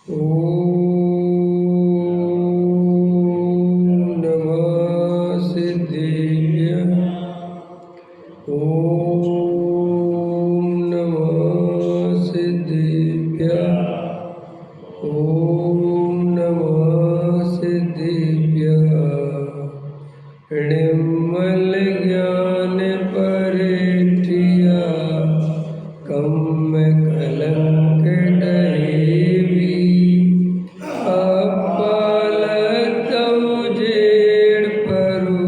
ॐ नमः सिद्धेभ्यः। ॐ नमः सिद्धेभ्यः। ॐ नमः सिद्धेभ्यः। निर्मल ज्ञान परिठिया कम कलंक डहेवी। अपाल तव जेड़ परो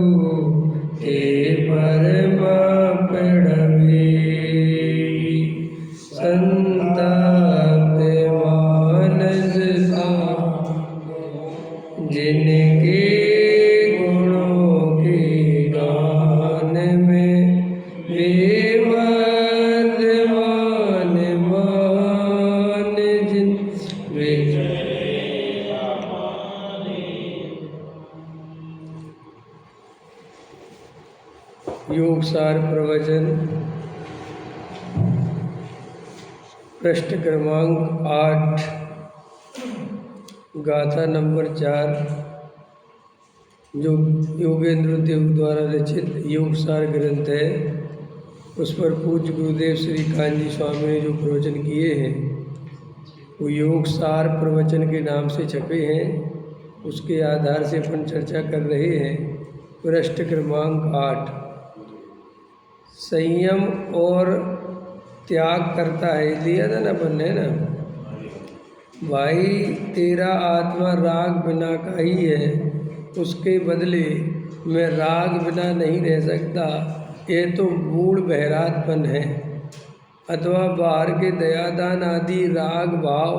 ते परमा पड़वेगी। संताप मानस जिनके गुणों के गान में बेवर्तमान मान जिन योग सार प्रवचन पृष्ठ क्रमांक 8 गाथा नंबर 4 जो योगेंद्र देव द्वारा रचित योग सार ग्रंथ है, उस पर पूज्य गुरुदेव श्री कांजी स्वामी ने जो प्रवचन किए हैं वो योग सार प्रवचन के नाम से छपे हैं। उसके आधार से अपन चर्चा कर रहे हैं। पृष्ठ क्रमांक 8 संयम और त्याग करता है, दिया था ना अपन ने ना भाई। तेरा आत्मा राग बिना का ही है, उसके बदले मैं राग बिना नहीं रह सकता। ये तो मूढ़ बहरातपन है। अथवा बाहर के दयादान आदि राग भाव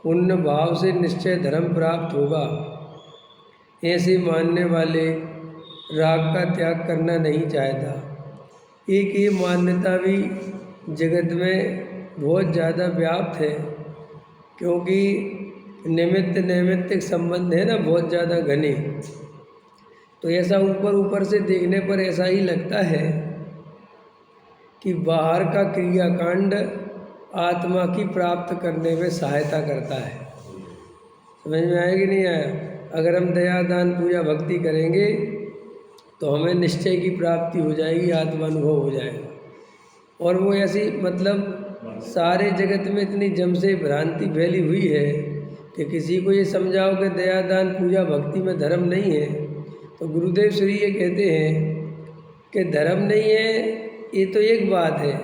पुण्य भाव से निश्चय धर्म प्राप्त होगा। ऐसे मानने वाले राग का त्याग करना नहीं चाहता। एक ये मान्यता भी जगत में बहुत ज़्यादा व्याप्त है, क्योंकि निमित्त नैमित्तिक संबंध है ना बहुत ज़्यादा घने। तो ऐसा ऊपर ऊपर से देखने पर ऐसा ही लगता है कि बाहर का क्रियाकांड आत्मा की प्राप्त करने में सहायता करता है। समझ में आया कि नहीं आया? अगर हम दया दान पूजा भक्ति करेंगे तो हमें निश्चय की प्राप्ति हो जाएगी, आत्मानुभव हो जाएगा। और वो ऐसी मतलब सारे जगत में इतनी जम से भ्रांति फैली हुई है कि किसी को ये समझाओ कि दया दान पूजा भक्ति में धर्म नहीं है, तो गुरुदेव श्री ये कहते हैं कि धर्म नहीं है ये तो एक बात है,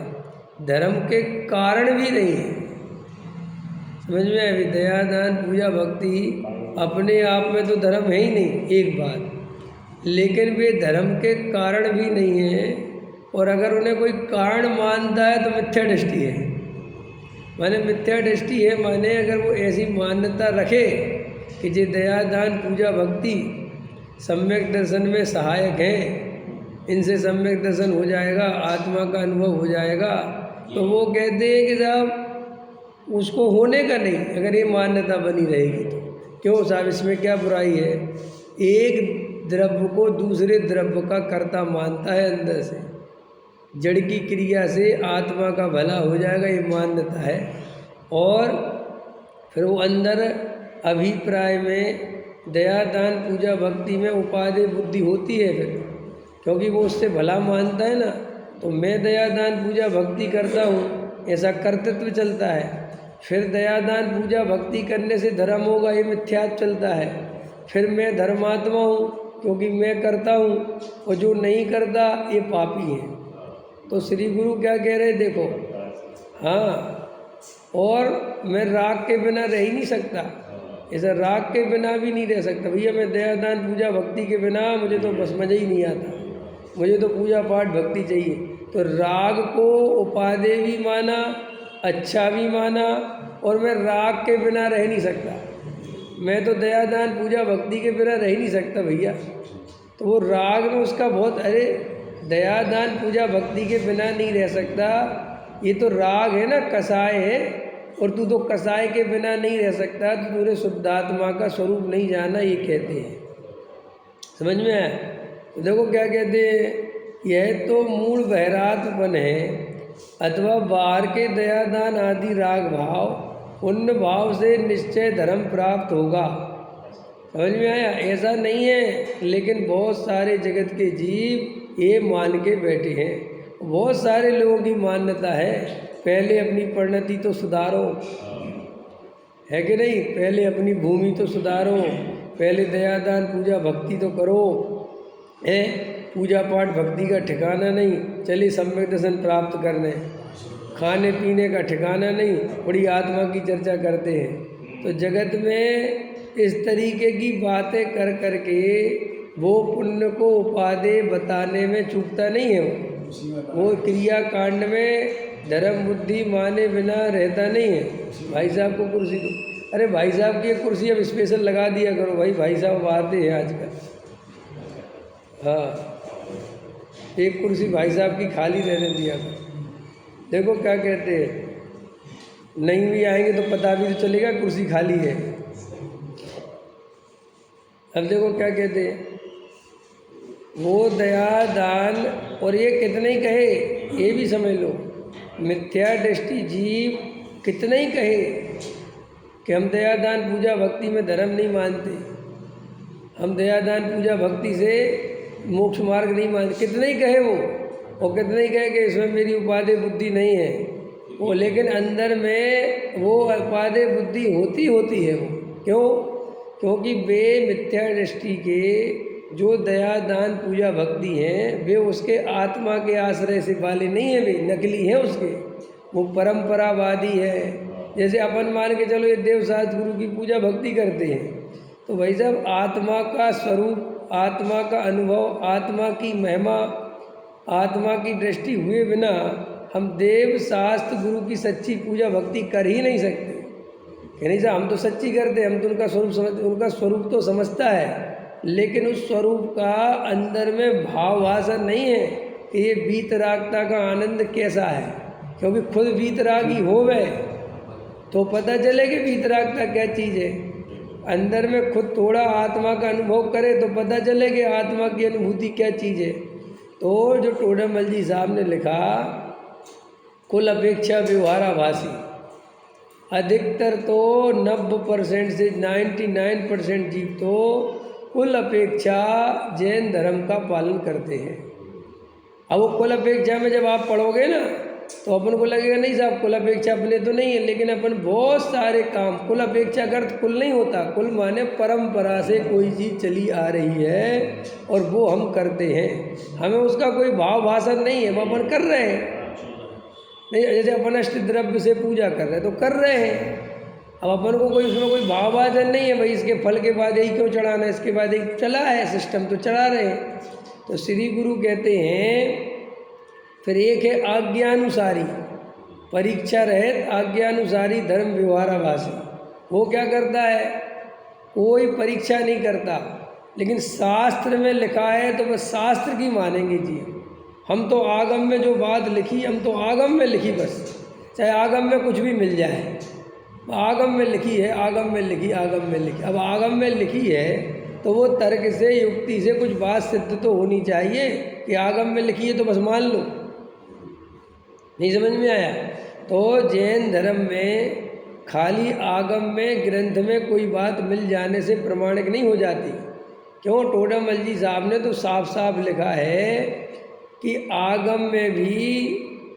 धर्म के कारण भी नहीं है। समझ में आया? दया दान पूजा भक्ति अपने आप में तो धर्म है ही नहीं, एक बात, लेकिन वे धर्म के कारण भी नहीं है। और अगर उन्हें कोई कारण मानता है तो मिथ्या दृष्टि है। माने मिथ्या दृष्टि है, माने अगर वो ऐसी मान्यता रखे कि जो दया दान पूजा भक्ति सम्यक दर्शन में सहायक है, इनसे सम्यक दर्शन हो जाएगा, आत्मा का अनुभव हो जाएगा, तो वो कहते हैं कि साहब उसको होने का नहीं। अगर ये मान्यता बनी रहेगी तो क्यों साहब, इसमें क्या बुराई है? एक द्रव्य को दूसरे द्रव्य का कर्ता मानता है अंदर से, जड़ की क्रिया से आत्मा का भला हो जाएगा, ये मान्यता है। और फिर वो अंदर अभिप्राय में दया दान पूजा भक्ति में उपादेय बुद्धि होती है फिर, क्योंकि वो उससे भला मानता है ना। तो मैं दया दान पूजा भक्ति करता हूँ, ऐसा कर्तृत्व चलता है। फिर दया दान पूजा भक्ति करने से धर्म होगा, ये मिथ्यात्व चलता है। फिर मैं धर्मात्मा हूँ क्योंकि मैं करता हूँ, और जो नहीं करता ये पापी है। तो श्री गुरु क्या कह रहे, देखो, हाँ, और मैं राग के बिना रह ही नहीं सकता, ऐसा राग के बिना भी नहीं रह सकता। भैया मैं दया दान पूजा भक्ति के बिना मुझे तो बस मज़ा ही नहीं आता, मुझे तो पूजा पाठ भक्ति चाहिए। तो राग को उपादेय भी माना, अच्छा भी माना, और मैं राग के बिना रह नहीं सकता। मैं तो दया दान पूजा भक्ति के बिना रह ही नहीं सकता भैया। तो वो राग में उसका बहुत, अरे दया दान पूजा भक्ति के बिना नहीं रह सकता, ये तो राग है ना, कसाय है, और तू तो कसाय के बिना नहीं रह सकता, तो पूरे शुद्धात्मा का स्वरूप नहीं जाना, ये कहते हैं। समझ में आया? तो देखो क्या कहते हैं, यह तो मूल बहरातपन है, अथवा बाहर के दयादान आदि राग भाव पुण्य भाव से निश्चय धर्म प्राप्त होगा। समझ में आया? ऐसा नहीं है, लेकिन बहुत सारे जगत के जीव ये मान के बैठे हैं। बहुत सारे लोगों की मान्यता है पहले अपनी परिणति तो सुधारो, है कि नहीं? पहले अपनी भूमि तो सुधारो, पहले दया दान पूजा भक्ति तो करो। है पूजा पाठ भक्ति का ठिकाना नहीं, चलिए सम्यक दर्शन प्राप्त करने, खाने पीने का ठिकाना नहीं, बड़ी आत्मा की चर्चा करते हैं। तो जगत में इस तरीके की बातें कर करके वो पुण्य को उपादेय बताने में चूकता नहीं है। वो क्रिया कांड में धर्म बुद्धि माने बिना रहता नहीं है। भाई साहब को कुर्सी दो, अरे भाई साहब की एक कुर्सी अब स्पेशल लगा दिया करो भाई, भाई साहब आते हैं आजकल। हाँ, एक कुर्सी भाई साहब की खाली रहने दिया करो। देखो क्या कहते हैं, नहीं भी आएंगे तो पता भी तो चलेगा कुर्सी खाली है। अब देखो क्या कहते हैं, वो दया दान, और ये कितने ही कहे, ये भी समझ लो, मिथ्या दृष्टि जीव कितने ही कहे कि हम दया दान पूजा भक्ति में धर्म नहीं मानते, हम दया दान पूजा भक्ति से मोक्ष मार्ग नहीं मानते, कितने ही कहे वो, और कितने ही कहे कि इसमें मेरी उपादेय बुद्धि नहीं है वो, लेकिन अंदर में वो उपादेय बुद्धि होती है वो। क्यों? क्योंकि वे मिथ्या दृष्टि के जो दया दान पूजा भक्ति हैं वे उसके आत्मा के आश्रय से वाले नहीं है, वे नकली हैं उसके, वो परंपरावादी है। जैसे अपन मान के चलो ये देवसात गुरु की पूजा भक्ति करते हैं, तो भाई साहब आत्मा का स्वरूप, आत्मा का अनुभव, आत्मा की महिमा, आत्मा की दृष्टि हुए बिना हम देव शास्त्र गुरु की सच्ची पूजा भक्ति कर ही नहीं सकते। कि नहीं साहब, हम तो सच्ची करते हैं, हम तो उनका स्वरूप समझ, उनका स्वरूप तो समझता है, लेकिन उस स्वरूप का अंदर में भावभाषा नहीं है कि ये वीतरागता का आनंद कैसा है। क्योंकि खुद वीतरागी हो गए तो पता चले कि वीतरागता क्या चीज़ है। अंदर में खुद थोड़ा आत्मा का अनुभव करे तो पता चले कि आत्मा की अनुभूति क्या चीज़ है। तो जो टोडामल जी साहब ने लिखा, कुल अपेक्षा व्यवहाराभासी, अधिकतर तो 90% से 99% जीव तो कुल अपेक्षा जैन धर्म का पालन करते हैं। अब वो कुल अपेक्षा में जब आप पढ़ोगे ना तो अपन को लगेगा नहीं साहब कुल अपेक्षा अपने तो नहीं है, लेकिन अपन बहुत सारे काम, कुल अपेक्षा का अर्थ कुल नहीं होता, कुल माने परंपरा से कोई चीज़ चली आ रही है और वो हम करते हैं, हमें उसका कोई भाव भाषण नहीं है, वो अपन कर रहे हैं। नहीं जैसे अपन अष्ट द्रव्य से पूजा कर रहे हैं तो कर रहे हैं, अब अपन को कोई उसमें कोई भाव भाषण नहीं है भाई इसके फल के बाद यही क्यों चढ़ाना है, इसके बाद एक चला है सिस्टम तो चढ़ा रहे हैं। तो श्री गुरु कहते हैं, फिर एक है आज्ञानुसारी, परीक्षा रहित आज्ञानुसारी धर्म व्यवहाराभासी। वो क्या करता है, कोई परीक्षा नहीं करता, लेकिन शास्त्र में लिखा है तो बस शास्त्र की मानेंगे जी। हम तो आगम में जो बात लिखी, हम तो आगम में लिखी बस, चाहे आगम में कुछ भी मिल जाए, आगम में लिखी है, आगम में लिखी, आगम में लिखी। अब आगम में लिखी है तो वो तर्क से युक्ति से कुछ बात सिद्ध तो होनी चाहिए कि आगम में लिखी है तो बस मान लो। नहीं समझ में आया? तो जैन धर्म में खाली आगम में ग्रंथ में कोई बात मिल जाने से प्रमाणिक नहीं हो जाती। क्यों? टोडामल जी साहब ने तो साफ साफ लिखा है कि आगम में भी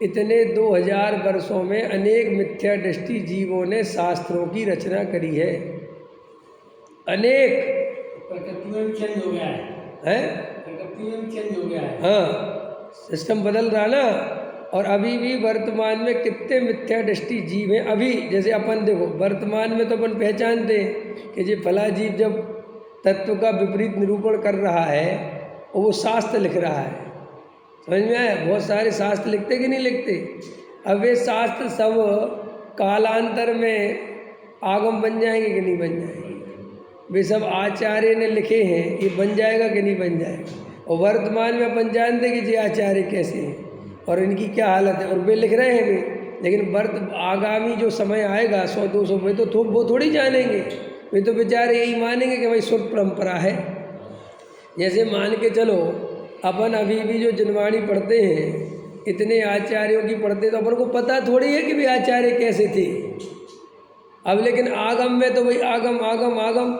इतने 2000 वर्षों में अनेक मिथ्या दृष्टि जीवों ने शास्त्रों की रचना करी है, अनेक। प्रकृति में भी चेंज हो गया है, प्रकृति में भी चेंज हो गया है। हाँ, सिस्टम बदल रहा ना। और अभी भी वर्तमान में कितने मिथ्या दृष्टि जीव हैं। अभी जैसे अपन देखो वर्तमान में तो अपन पहचानते हैं कि ये फला जीव जब तत्व का विपरीत निरूपण कर रहा है और वो शास्त्र लिख रहा है, समझ में आया? बहुत सारे शास्त्र लिखते कि नहीं लिखते? अब वे शास्त्र सब कालांतर में आगम बन जाएंगे कि नहीं बन जाएंगे? वे सब आचार्य ने लिखे हैं, ये बन जाएगा कि नहीं बन जाएगा? और वर्तमान में अपन जानते कि ये आचार्य कैसे हैं और इनकी क्या हालत है, और वे लिख रहे हैं वे, लेकिन आगामी जो समय आएगा 100-200 में तो वो थोड़ी जानेंगे। वे तो बेचारे यही मानेंगे कि भाई शुद्ध परंपरा है। जैसे मान के चलो अपन अभी भी जो जनवाणी पढ़ते हैं, इतने आचार्यों की पढ़ते तो अपन को पता थोड़ी है कि वे आचार्य कैसे थे। अब लेकिन आगम में तो वही आगम आगम आगम,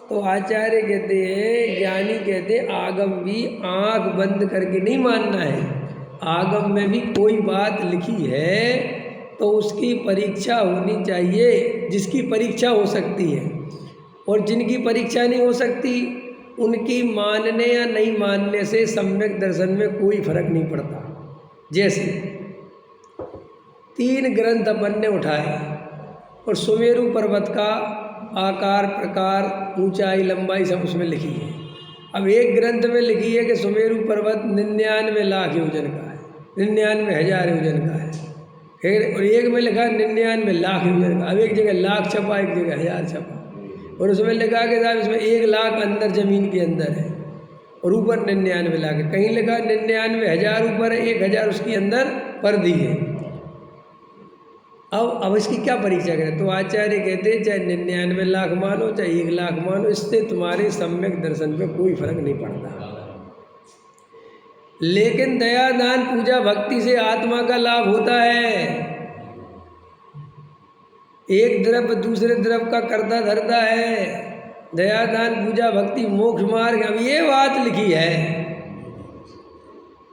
तो आचार्य कहते हैं, ज्ञानी कहते हैं आगम भी आंख बंद करके नहीं मानना है। आगम में भी कोई बात लिखी है तो उसकी परीक्षा होनी चाहिए, जिसकी परीक्षा हो सकती है, और जिनकी परीक्षा नहीं हो सकती उनकी मानने या नहीं मानने से सम्यक दर्शन में कोई फर्क नहीं पड़ता। जैसे 3 ग्रंथ अपन ने उठाए और सुमेरु पर्वत का आकार, प्रकार, ऊंचाई, लंबाई सब उसमें लिखी है। अब एक ग्रंथ में लिखी है कि सुमेरु पर्वत 99 लाख योजन का है, 99,000 योजन का है, फिर और एक में लिखा 99 लाख योजन का। अब एक जगह लाख छपा, एक जगह 1000 छपा, और उसमें लिखा कि साहब इसमें 1 लाख अंदर ज़मीन के अंदर है और ऊपर 99 लाख है। कहीं लिखा 99,000 ऊपर है, 1000 उसके अंदर पर्दी है। अब इसकी क्या परीक्षा करें? तो आचार्य कहते हैं चाहे 99 लाख मानो चाहे 1 लाख मानो, इससे तुम्हारे सम्यक दर्शन पे कोई फर्क नहीं पड़ता। लेकिन दया दान पूजा भक्ति से आत्मा का लाभ होता है। एक द्रव्य दूसरे द्रव्य का करता धरता है। दया दान पूजा भक्ति मोक्ष मार्ग, अब ये बात लिखी है,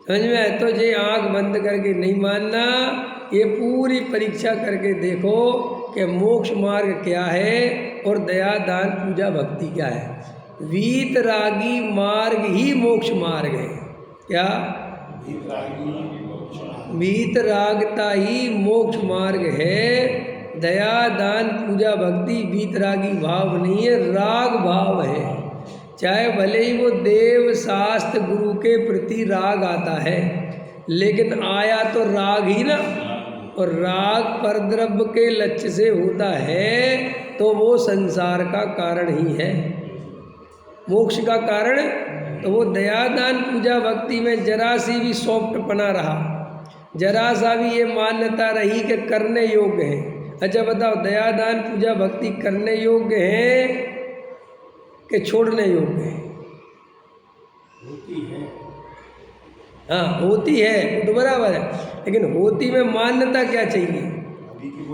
समझ में आए? तो ये आंख बंद करके नहीं मानना, ये पूरी परीक्षा करके देखो कि मोक्ष मार्ग क्या है और दया दान पूजा भक्ति क्या है। वीतरागी मार्ग ही मोक्ष मार्ग है। क्या? वीतरागता ही मोक्ष मार्ग है। दया दान पूजा भक्ति वीतरागी भाव नहीं है, राग भाव है। चाहे भले ही वो देव शास्त्र गुरु के प्रति राग आता है, लेकिन आया तो राग ही ना, और राग परद्रव्य के लक्ष्य से होता है तो वो संसार का कारण ही है, मोक्ष का कारण। तो वो दया दान पूजा भक्ति में जरा सी भी सॉफ्टपना रहा, जरा सा भी ये मान्यता रही कि करने योग्य है। अच्छा बताओ, दया दान पूजा भक्ति करने योग्य है कि छोड़ने योग्य है? होती है। हाँ होती है, वो तो बराबर है, लेकिन होती में मान्यता क्या चाहिए?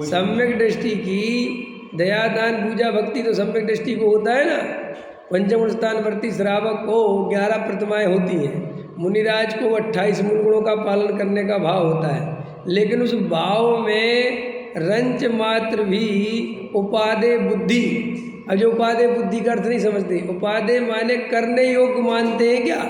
सम्यक दृष्टि की। दया दान पूजा भक्ति तो सम्यक दृष्टि को होता है ना। पंचम स्थानवर्ती श्रावक को 11 प्रतिमाएं होती हैं, मुनिराज को 28 मूल गुणों का पालन करने का भाव होता है, लेकिन उस भाव में रंच मात्र भी उपादेय बुद्धि। अब जो उपादेय बुद्धि का अर्थ नहीं समझते, उपादेय माने करने योग्य मानते हैं क्या?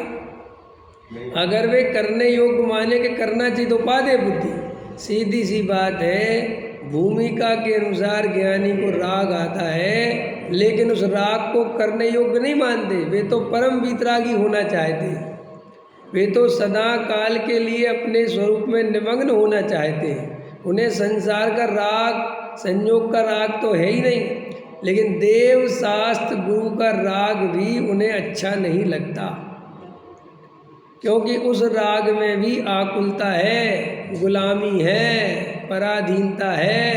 अगर वे करने योग्य माने कि करना चाहिए तो उपादेय बुद्धि। सीधी सी बात है, भूमिका के अनुसार ज्ञानी को राग आता है, लेकिन उस राग को करने योग्य नहीं मानते। वे तो परम वीतरागी होना चाहते, वे तो सदा काल के लिए अपने स्वरूप में निमग्न होना चाहते हैं। उन्हें संसार का राग, संयोग का राग तो है ही नहीं, लेकिन देव शास्त्र गुरु का राग भी उन्हें अच्छा नहीं लगता, क्योंकि उस राग में भी आकुलता है, गुलामी है, पराधीनता है,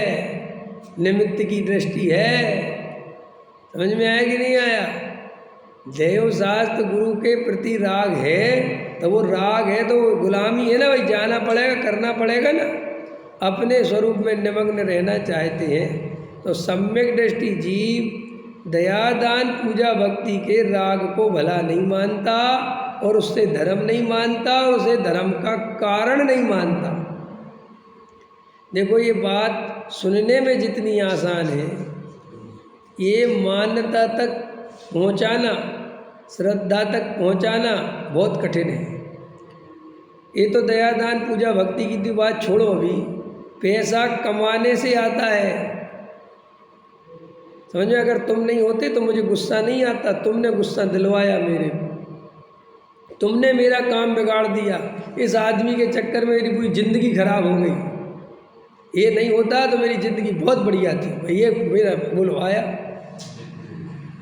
निमित्त की दृष्टि है। समझ में आया कि नहीं आया? देव शास्त्र गुरु के प्रति राग है तो वो राग है तो वो गुलामी है ना भाई, जाना पड़ेगा, करना पड़ेगा ना। अपने स्वरूप में निमग्न रहना चाहते हैं तो सम्यक दृष्टि जीव दया दान पूजा भक्ति के राग को भला नहीं मानता और उससे धर्म नहीं मानता और उसे धर्म का कारण नहीं मानता। देखो ये बात सुनने में जितनी आसान है, ये मान्यता तक पहुंचाना, श्रद्धा तक पहुंचाना बहुत कठिन है। ये तो दया दान पूजा भक्ति की तो बात छोड़ो, अभी पैसा कमाने से आता है। समझ में? अगर तुम नहीं होते तो मुझे गुस्सा नहीं आता, तुमने गुस्सा दिलवाया मेरे को, तुमने मेरा काम बिगाड़ दिया, इस आदमी के चक्कर में मेरी पूरी ज़िंदगी खराब हो गई। ये नहीं होता तो मेरी ज़िंदगी बहुत बढ़िया थी, ये मेरा बुलवाया।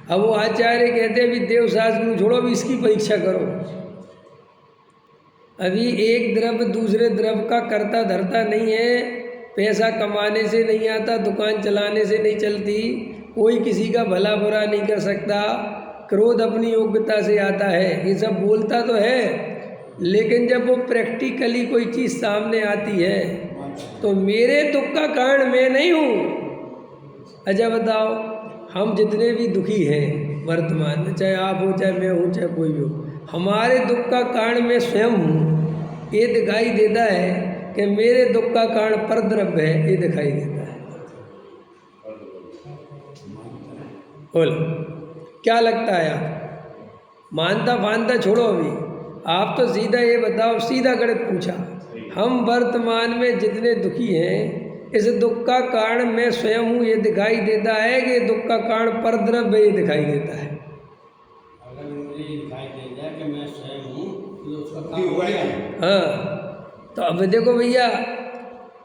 अब वो आचार्य कहते हैं अभी देव शास्त्र छोड़ो, अभी इसकी परीक्षा करो। अभी एक द्रव्य दूसरे द्रव्य का करता धरता नहीं है, पैसा कमाने से नहीं आता, दुकान चलाने से नहीं चलती, कोई किसी का भला बुरा नहीं कर सकता, क्रोध अपनी योग्यता से आता है। ये सब बोलता तो है, लेकिन जब वो प्रैक्टिकली कोई चीज़ सामने आती है तो मेरे दुख का कारण मैं नहीं हूँ। अच्छा बताओ, हम जितने भी दुखी हैं वर्तमान में, चाहे आप हो, चाहे मैं हूँ, चाहे कोई भी हो, हमारे दुख का कारण मैं स्वयं हूँ, ये दिखाई देता है कि मेरे दुख का कारण परद्रव्य है, ये दिखाई देता है। बोलो क्या लगता है आप? मानता फानता छोड़ो, अभी आप तो सीधा ये बताओ, सीधा गणित पूछा, हम वर्तमान में जितने दुखी हैं, इस दुख का कारण मैं स्वयं हूँ, ये दिखाई देता है कि दुख का कारण परद्रव्य, ये दिखाई देता है। अगर मुझे ये दिखाई दे जाए कि मैं स्वयं हूँ तो उसका काम हो गया। हाँ, तो अब देखो भैया,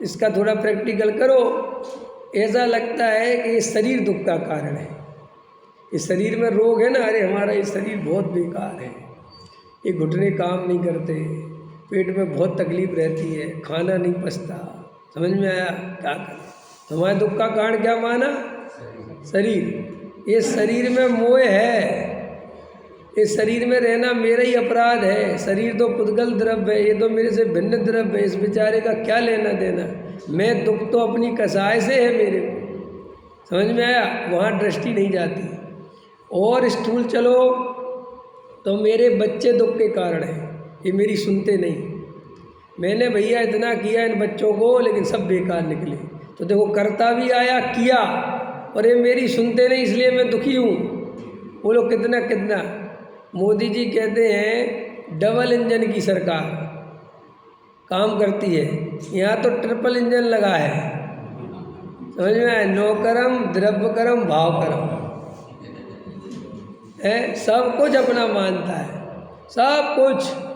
इसका थोड़ा प्रैक्टिकल करो। ऐसा लगता है कि ये शरीर दुख का कारण है, इस शरीर में रोग है ना, अरे हमारा ये शरीर बहुत बेकार है, ये घुटने काम नहीं करते, पेट में बहुत तकलीफ रहती है, खाना नहीं पचता, समझ में आया? क्या करें? हमारे दुख का कारण क्या माना? शरीर। ये शरीर में मोह है, इस शरीर में रहना मेरा ही अपराध है, शरीर तो पुद्गल द्रव्य है, ये तो मेरे से भिन्न द्रव्य है, इस बेचारे का क्या लेना देना, मैं दुख तो अपनी कसाय से है मेरे को, समझ में आया? वहाँ दृष्टि नहीं जाती। और स्थूल चलो तो मेरे बच्चे दुख के कारण हैं, ये मेरी सुनते नहीं, मैंने भैया इतना किया इन बच्चों को, लेकिन सब बेकार निकले, तो देखो करता भी आया किया, और ये मेरी सुनते नहीं, इसलिए मैं दुखी हूँ। बोलो कितना कितना। मोदी जी कहते हैं डबल इंजन की सरकार काम करती है, यहाँ तो ट्रिपल इंजन लगा है, समझ में आया? नौकरम, द्रव्यकरम, भावकरम है, सब कुछ अपना मानता है, सब कुछ।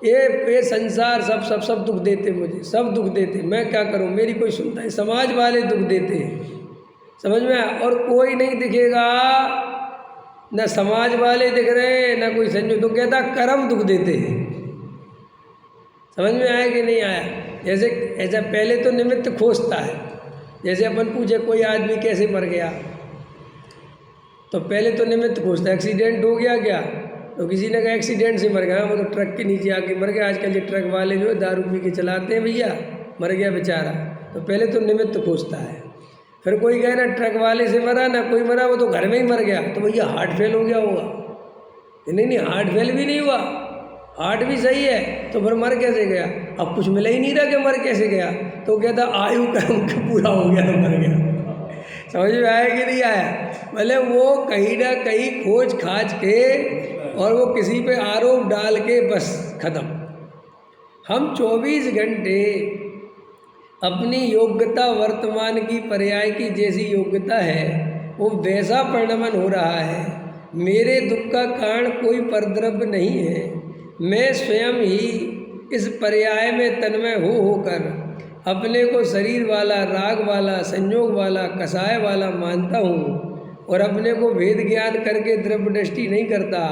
ये संसार सब दुख देते मुझे, सब दुख देते, मैं क्या करूं, मेरी कोई सुनता है, समाज वाले दुख देते हैं, समझ में आया? और कोई नहीं दिखेगा, न समाज वाले दिख रहे, न कोई संजो, तो कहता कर्म दुख देते हैं। समझ में आया कि नहीं आया? जैसे ऐसा पहले तो निमित्त खोजता है, जैसे अपन पूछे कोई आदमी कैसे मर गया, तो पहले तो निमित्त खोजता है, एक्सीडेंट हो गया क्या, तो किसी ने कहा एक्सीडेंट से मर गया, वो तो ट्रक के नीचे आके मर गया। आजकल ये ट्रक वाले जो है दारू पी के चलाते हैं भैया, मर गया बेचारा, तो पहले तो निमित्त खोजता है। फिर कोई कहे ना ट्रक वाले से मरा, ना कोई मरा, वो तो घर में ही मर गया, तो भैया हार्ट फेल हो गया होगा। नहीं, हार्ट फेल भी नहीं हुआ, हार्ट भी सही है, तो फिर मर कैसे गया? अब कुछ मिला ही नहीं रहा कि मर कैसे गया, तो कहता आयु कर्म पूरा हो गया तो मर गया। समझ में आया कि नहीं आया? मतलब वो कहीं ना कहीं खोज खाज के, और वो किसी पे आरोप डाल के बस खत्म। हम 24 घंटे अपनी योग्यता, वर्तमान की पर्याय की जैसी योग्यता है, वो वैसा परिणमन हो रहा है। मेरे दुख का कारण कोई परद्रव्य नहीं है, मैं स्वयं ही इस पर्याय में तन्मय होकर अपने को शरीर वाला, राग वाला, संयोग वाला, कसाय वाला मानता हूँ, और अपने को भेद ज्ञान करके द्रव्य दृष्टि नहीं करता,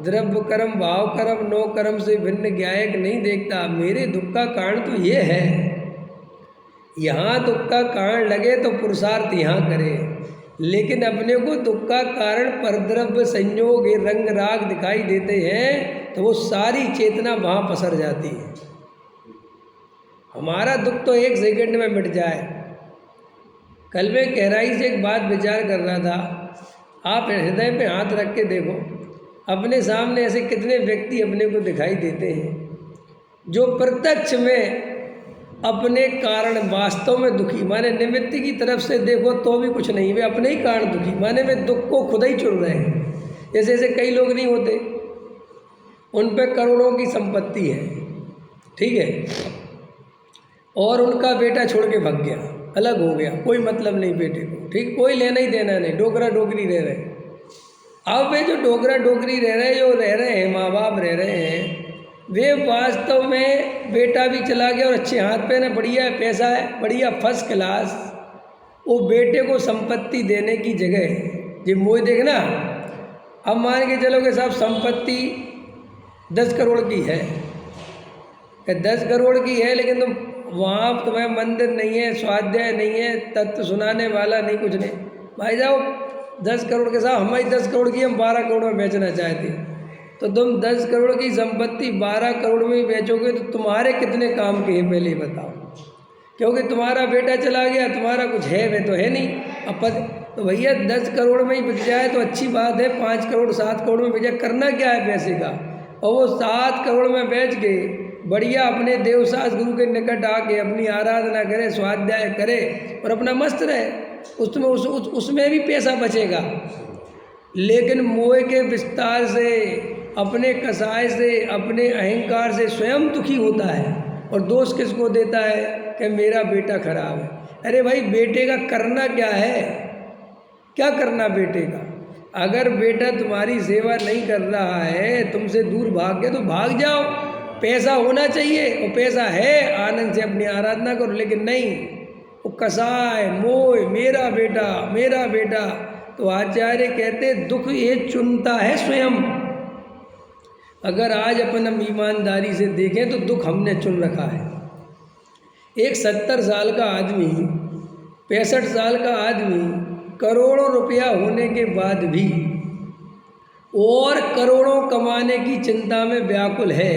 द्रव्य कर्म, भाव कर्म, नौ कर्म से भिन्न ज्ञायक नहीं देखता। मेरे दुख का कारण तो ये है, यहाँ दुख का कारण लगे तो पुरुषार्थ यहाँ करे, लेकिन अपने को दुख का कारण परद्रव्य, संयोग, ये रंग राग दिखाई देते हैं, तो वो सारी चेतना वहाँ पसर जाती है। हमारा दुख तो 1 सेकंड में मिट जाए। कल मैं गहराई से एक बात विचार कर रहा था, आप हृदय पे हाथ रख के देखो, अपने सामने ऐसे कितने व्यक्ति अपने को दिखाई देते हैं जो प्रत्यक्ष में अपने कारण वास्तव में दुखी, माने निमित्त की तरफ से देखो तो भी कुछ नहीं, वे अपने ही कारण दुखी, माने वे दुख को खुद ही चुन रहे हैं। जैसे ऐसे कई लोग नहीं होते, उन पे करोड़ों की संपत्ति है, ठीक है, और उनका बेटा छोड़ के भाग गया, अलग हो गया, कोई मतलब नहीं बेटे को, ठीक, कोई लेना ही देना नहीं, डोगरा डोगरी रह रहे। अब वे जो डोगरा डोगरी रह रहे, जो रह रहे हैं, माँ बाप रह रहे हैं, वे वास्तव में बेटा भी चला गया और अच्छे हाथ पे ना, बढ़िया पैसा है, बढ़िया फर्स्ट क्लास, वो बेटे को संपत्ति देने की जगह जी मोह देखना। अब मान के चलो कि साहब संपत्ति 10 करोड़ की है, 10 करोड़ की है, लेकिन तुम वहाँ तुम्हें मंदिर नहीं है, स्वाध्याय नहीं है, तत्व सुनाने वाला नहीं, कुछ नहीं, भाई साहब 10 करोड़ के साथ हमारी 10 करोड़ की हम 12 करोड़ में बेचना चाहते हैं, तो तुम 10 करोड़ की संपत्ति 12 करोड़ में बेचोगे तो तुम्हारे कितने काम के हैं, पहले ही बताओ, क्योंकि तुम्हारा बेटा चला गया, तुम्हारा कुछ है वे तो है नहीं। अब तो भैया 10 करोड़ में ही बिक जाए तो अच्छी बात है, 5 करोड़ 7 करोड़ में बिक जाए, करना क्या है पैसे का। और वो 7 करोड़ में बेच के बढ़िया अपने देवसास गुरु के निकट आके अपनी आराधना करे, स्वाध्याय करे और अपना मस्त रहे, उसमें भी पैसा बचेगा। लेकिन मोह के विस्तार से, अपने कसाय से, अपने अहंकार से स्वयं दुखी होता है और दोष किसको देता है कि मेरा बेटा खराब है। अरे भाई बेटे का करना क्या है, क्या करना बेटे का। अगर बेटा तुम्हारी सेवा नहीं कर रहा है, तुमसे दूर भाग गया तो भाग जाओ, पैसा होना चाहिए और पैसा है, आनंद से अपनी आराधना करो। लेकिन नहीं, वो कसाय मोह, मेरा बेटा मेरा बेटा। तो आचार्य कहते दुख ये चुनता है स्वयं। अगर आज अपन हम ईमानदारी से देखें तो दुख हमने चुन रखा है। एक 70 साल का आदमी, 65 साल का आदमी करोड़ों रुपया होने के बाद भी और करोड़ों कमाने की चिंता में व्याकुल है,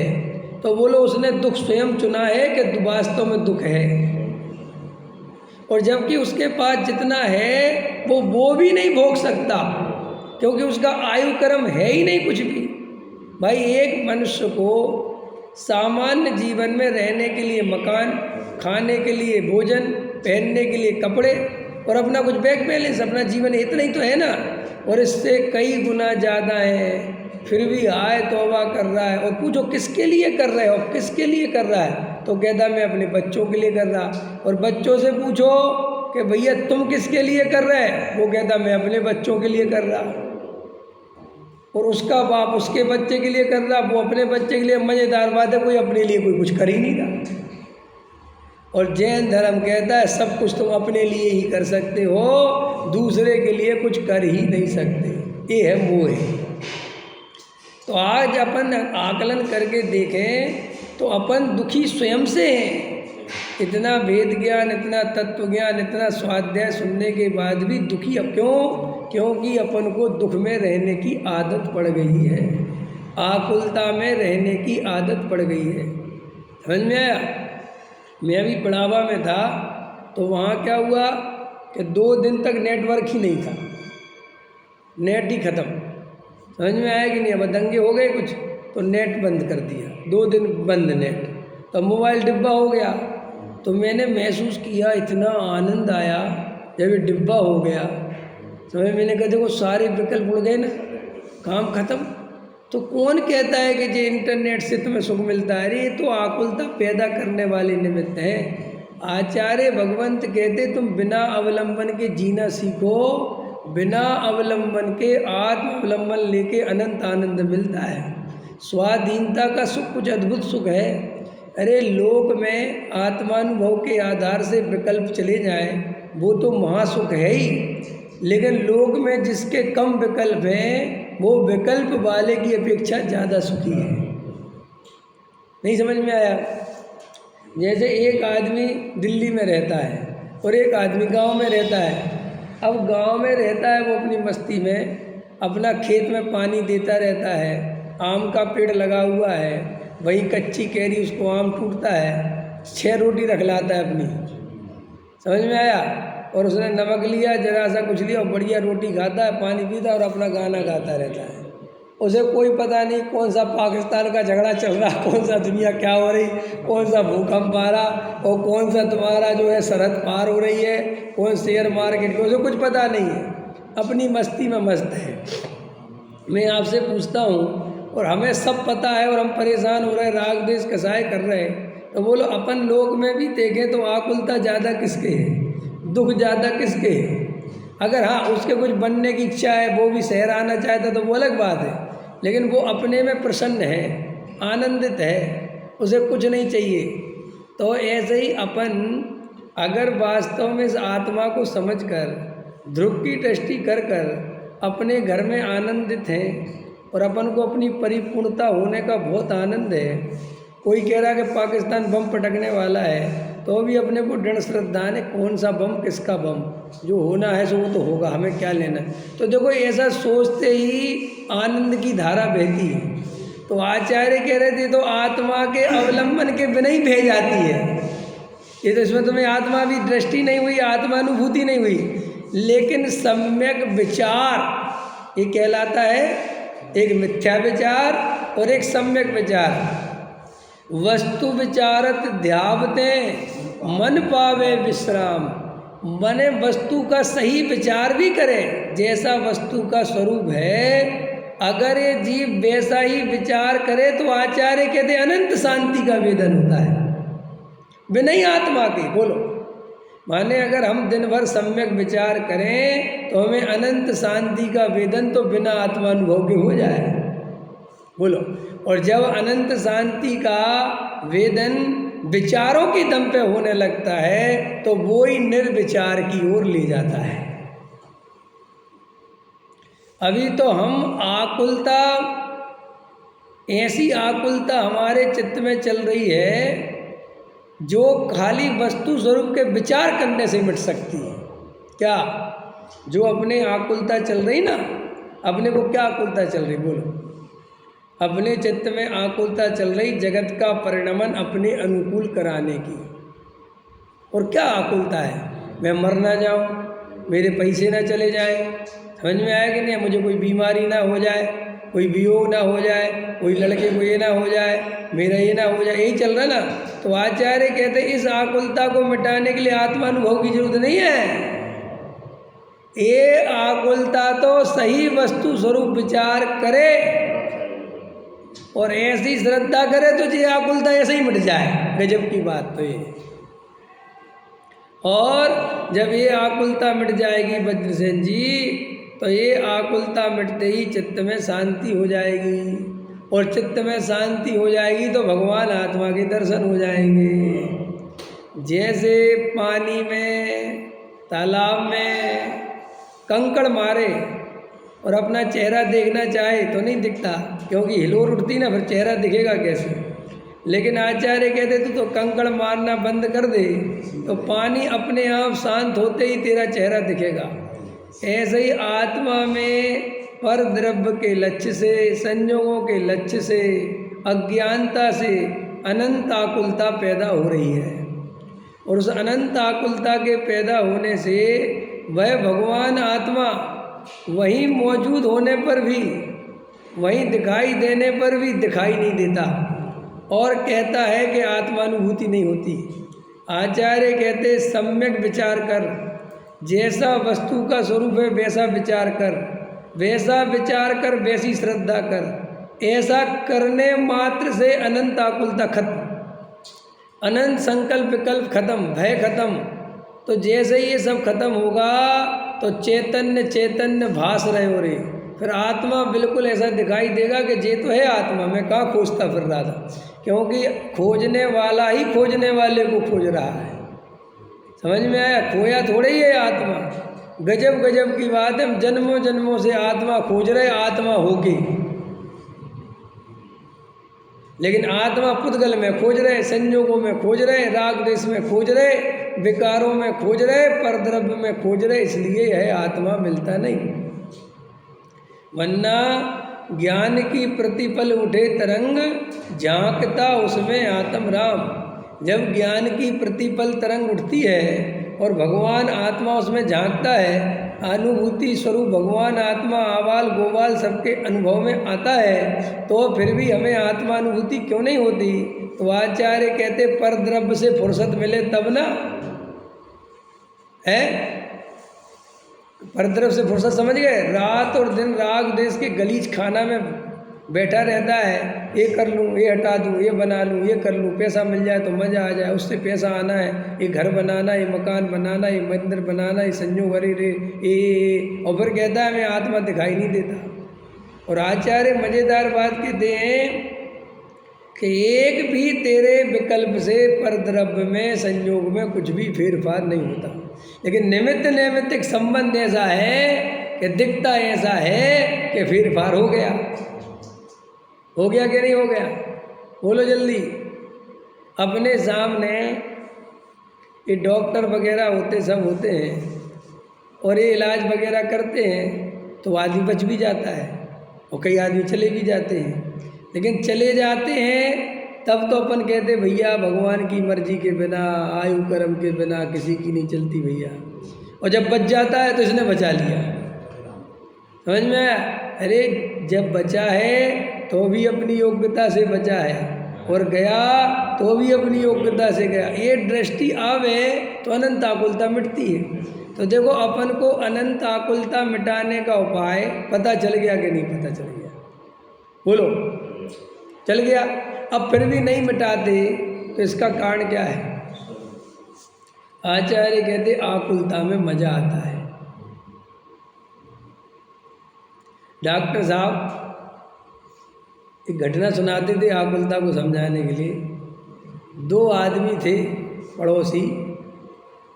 तो बोलो उसने दुख स्वयं चुना है कि वास्तव में दुख है। और जबकि उसके पास जितना है वो भी नहीं भोग सकता, क्योंकि उसका आयु कर्म है ही नहीं कुछ भी। भाई एक मनुष्य को सामान्य जीवन में रहने के लिए मकान, खाने के लिए भोजन, पहनने के लिए कपड़े और अपना कुछ बैग बैलेंस, अपना जीवन इतना ही तो है ना। और इससे कई गुना ज़्यादा है, फिर भी आए तौबा कर रहा है। और पूछो किसके लिए कर रहे हो, किसके लिए कर रहा है, तो कहता मैं अपने बच्चों के लिए कर रहा। और बच्चों से पूछो कि भैया तुम किसके लिए कर रहे हैं, वो कहता मैं अपने बच्चों के लिए कर रहा। और उसका बाप उसके बच्चे के लिए कर रहा, वो अपने बच्चे के लिए। मज़ेदार बात है, कोई अपने लिए कोई कुछ कर ही नहीं रहा। और जैन धर्म कहता है सब कुछ तुम अपने लिए ही कर सकते हो, दूसरे के लिए कुछ कर ही नहीं सकते। ये है मोह। तो आज अपन आकलन करके देखें तो अपन दुखी स्वयं से हैं। इतना वेद ज्ञान, इतना तत्व ज्ञान, इतना स्वाध्याय सुनने के बाद भी दुखी अब क्यों? क्योंकि अपन को दुख में रहने की आदत पड़ गई है, आकुलता में रहने की आदत पड़ गई है। समझ में आया? मैं अभी पड़ावा में था तो वहाँ क्या हुआ कि 2 दिन तक नेटवर्क ही नहीं था, नेट ही ख़त्म। समझ में आया कि नहीं? अब दंगे हो गए कुछ तो नेट बंद कर दिया, 2 दिन बंद नेट, तो मोबाइल डिब्बा हो गया। तो मैंने महसूस किया, इतना आनंद आया जब ये डिब्बा हो गया। समझ मैंने कहा देखो सारे विकल्प उड़ गए ना, काम खत्म। तो कौन कहता है कि जो इंटरनेट से तुम्हें सुख मिलता है? अरे ये तो आकुलता पैदा करने वाले निमित्त हैं। आचार्य भगवंत कहते तुम बिना अवलंबन के जीना सीखो, बिना अवलंबन के आत्म अवलंबन लेके अनंत आनंद मिलता है। स्वाधीनता का सुख कुछ अद्भुत सुख है। अरे लोक में आत्मानुभव के आधार से विकल्प चले जाएं वो तो महासुख है ही, लेकिन लोक में जिसके कम विकल्प हैं वो विकल्प वाले की अपेक्षा ज़्यादा सुखी है। नहीं समझ में आया? जैसे एक आदमी दिल्ली में रहता है और एक आदमी गांव में रहता है। अब गांव में रहता है वो अपनी मस्ती में अपना खेत में पानी देता रहता है, आम का पेड़ लगा हुआ है, वहीं कच्ची कैरी उसको आम टूटता है, 6 रोटी रख लाता है अपनी। समझ में आया? और उसने नमक लिया, जरा सा कुछ लिया और बढ़िया रोटी खाता है, पानी पीता है और अपना गाना गाता रहता है। उसे कोई पता नहीं कौन सा पाकिस्तान का झगड़ा चल रहा, कौन सा दुनिया क्या हो रही, कौन सा भूकंप आ रहा और कौन सा तुम्हारा जो है सरहद पार हो रही है, कौन शेयर मार्केट, उसे कुछ पता नहीं है, अपनी मस्ती में मस्त है। मैं आपसे पूछता हूँ, और हमें सब पता है और हम परेशान हो रहे, राग द्वेष कसाय कर रहे हैं, तो बोलो अपन लोग में भी देखें तो आकुलता ज़्यादा किसके है, दुख ज़्यादा किसके है? अगर हाँ उसके कुछ बनने की इच्छा है, वो भी शहर आना चाहता तो वो अलग बात है, लेकिन वो अपने में प्रसन्न है, आनंदित है, उसे कुछ नहीं चाहिए। तो ऐसे ही अपन अगर वास्तव में इस आत्मा को समझकर ध्रुव की दृष्टि कर कर अपने घर में आनंदित हैं और अपन को अपनी परिपूर्णता होने का बहुत आनंद है। कोई कह रहा है कि पाकिस्तान बम पटकने वाला है, तो भी अपने को दृढ़ श्रद्धा है, कौन सा बम किसका बम, जो होना है सो वो तो होगा, हमें क्या लेना है। तो देखो ऐसा सोचते ही आनंद की धारा बहती है। तो आचार्य कह रहे थे तो आत्मा के अवलंबन के बिना ही बह जाती है। ये तो इसमें तुम्हें आत्मा भी दृष्टि नहीं हुई, आत्मानुभूति नहीं हुई। लेकिन सम्यक विचार ये कहलाता है एक मिथ्या विचार और एक सम्यक विचार। वस्तु विचारत ध्यावते मन पावे विश्राम, मने वस्तु का सही विचार भी करे, जैसा वस्तु का स्वरूप है अगर ये जीव वैसा ही विचार करे तो आचार्य कहते अनंत शांति का वेदन होता है बिना ही आत्मा के। बोलो, माने अगर हम दिन भर सम्यक विचार करें तो हमें अनंत शांति का वेदन तो बिना आत्मानुभव के हो जाए। बोलो, और जब अनंत शांति का वेदन विचारों की दम पे होने लगता है तो वो ही निर्विचार की ओर ले जाता है। अभी तो हम आकुलता, ऐसी आकुलता हमारे चित्त में चल रही है जो खाली वस्तु स्वरूप के विचार करने से मिट सकती है। क्या? जो अपने आकुलता चल रही ना, अपने को क्या आकुलता चल रही? बोलो, अपने चित्त में आकुलता चल रही जगत का परिणमन अपने अनुकूल कराने की। और क्या आकुलता है? मैं मर ना जाऊं, मेरे पैसे ना चले जाए, समझ में आया कि नहीं? मुझे कोई बीमारी ना हो जाए, कोई वियोग ना हो जाए, कोई लड़के को ये ना हो जाए, मेरा ये ना हो जाए, यही चल रहा ना। तो आचार्य कहते इस आकुलता को मिटाने के लिए आत्मानुभव की जरूरत नहीं है। ये आकुलता तो सही वस्तु स्वरूप विचार करे और ऐसी श्रद्धा करे तो ये आकुलता ऐसे ही मिट जाए। गजब की बात तो ये। और जब ये आकुलता मिट जाएगी वज्रसेन जी, तो ये आकुलता मिटते ही चित्त में शांति हो जाएगी, और चित्त में शांति हो जाएगी तो भगवान आत्मा के दर्शन हो जाएंगे। जैसे पानी में, तालाब में कंकड़ मारे और अपना चेहरा देखना चाहे तो नहीं दिखता, क्योंकि हिलोर उठती ना, फिर चेहरा दिखेगा कैसे। लेकिन आचार्य कहते तू तो कंकड़ मारना बंद कर दे तो पानी अपने आप शांत होते ही तेरा चेहरा दिखेगा। ऐसे ही आत्मा में पर द्रव्य के लक्ष्य से, संयोगों के लक्ष्य से, अज्ञानता से अनंत आकुलता पैदा हो रही है, और उस अनंत आकुलता के पैदा होने से वह भगवान आत्मा वहीं मौजूद होने पर भी, वहीं दिखाई देने पर भी दिखाई नहीं देता और कहता है कि आत्मानुभूति नहीं होती। आचार्य कहते सम्यक विचार कर, जैसा वस्तु का स्वरूप है वैसा विचार कर, वैसा विचार कर, वैसी श्रद्धा कर। ऐसा करने मात्र से अनंत आकुलता खत्म, अनंत संकल्प विकल्प खत्म, भय खत्म। तो जैसे ही ये सब खत्म होगा तो चैतन्य चैतन्य भास रहे हो रे, फिर आत्मा बिल्कुल ऐसा दिखाई देगा कि ये तो है आत्मा, मैं कहाँ खोजता फिर रहा था। क्योंकि खोजने वाला ही खोजने वाले को खोज रहा है। समझ में आया? खोया थोड़े ही है आत्मा। गजब गजब की बात है, हम जन्मों जन्मों से आत्मा खोज रहे, आत्मा होगी, लेकिन आत्मा पुद्गल में खोज रहे, संयोगों में खोज रहे, राग देश में खोज रहे, विकारों में खोज रहे, परद्रव्य में खोज रहे, इसलिए है आत्मा मिलता नहीं। वरना ज्ञान की प्रतिपल उठे तरंग, झांकता उसमें आत्म राम। जब ज्ञान की प्रतिपल तरंग उठती है और भगवान आत्मा उसमें झांकता है, अनुभूति स्वरूप भगवान आत्मा आबाल गोपाल सबके अनुभव में आता है, तो फिर भी हमें आत्मानुभूति क्यों नहीं होती? तो आचार्य कहते पर द्रव्य से फुर्सत मिले तब ना है। पर द्रव्य से फुर्सत समझ गए? रात और दिन राग देश के गलीच खाना में बैठा रहता है, ये कर लूँ, ये हटा दूँ, ये बना लूँ, ये कर लूँ, पैसा मिल जाए तो मज़ा आ जाए, उससे पैसा आना है, ये घर बनाना, ये मकान बनाना, ये मंदिर बनाना, ये संयोग हरे रे ये, और फिर कहता है मैं आत्मा दिखाई नहीं देता। और आचार्य मज़ेदार बात कहते हैं कि एक भी तेरे विकल्प से परद्रव्य में, संयोग में कुछ भी फेरफार नहीं होता, लेकिन निमित्त नैमित्तिक संबंध ऐसा है कि दिखता ऐसा है कि फेरफार हो गया। हो गया कि नहीं हो गया? बोलो जल्दी। अपने सामने ये डॉक्टर वगैरह होते, सब होते हैं, और ये इलाज वगैरह करते हैं तो आदमी बच भी जाता है और कई आदमी चले भी जाते हैं। लेकिन चले जाते हैं तब तो अपन कहते भैया भगवान की मर्जी के बिना, आयु कर्म के बिना किसी की नहीं चलती भैया। और जब बच जाता है तो इसने बचा लिया। समझ में आया? अरे जब बचा है तो भी अपनी योग्यता से बचा है, और गया तो भी अपनी योग्यता से गया। ये दृष्टि आवे तो अनंत आकुलता मिटती है। तो देखो अपन को अनंत आकुलता मिटाने का उपाय पता चल गया कि नहीं पता चल गया? बोलो, चल गया। अब फिर भी नहीं मिटाते तो इसका कारण क्या है? आचार्य कहते आकुलता में मजा आता है। डॉक्टर साहब एक घटना सुनाते थे आकुलता को समझाने के लिए। दो आदमी थे पड़ोसी,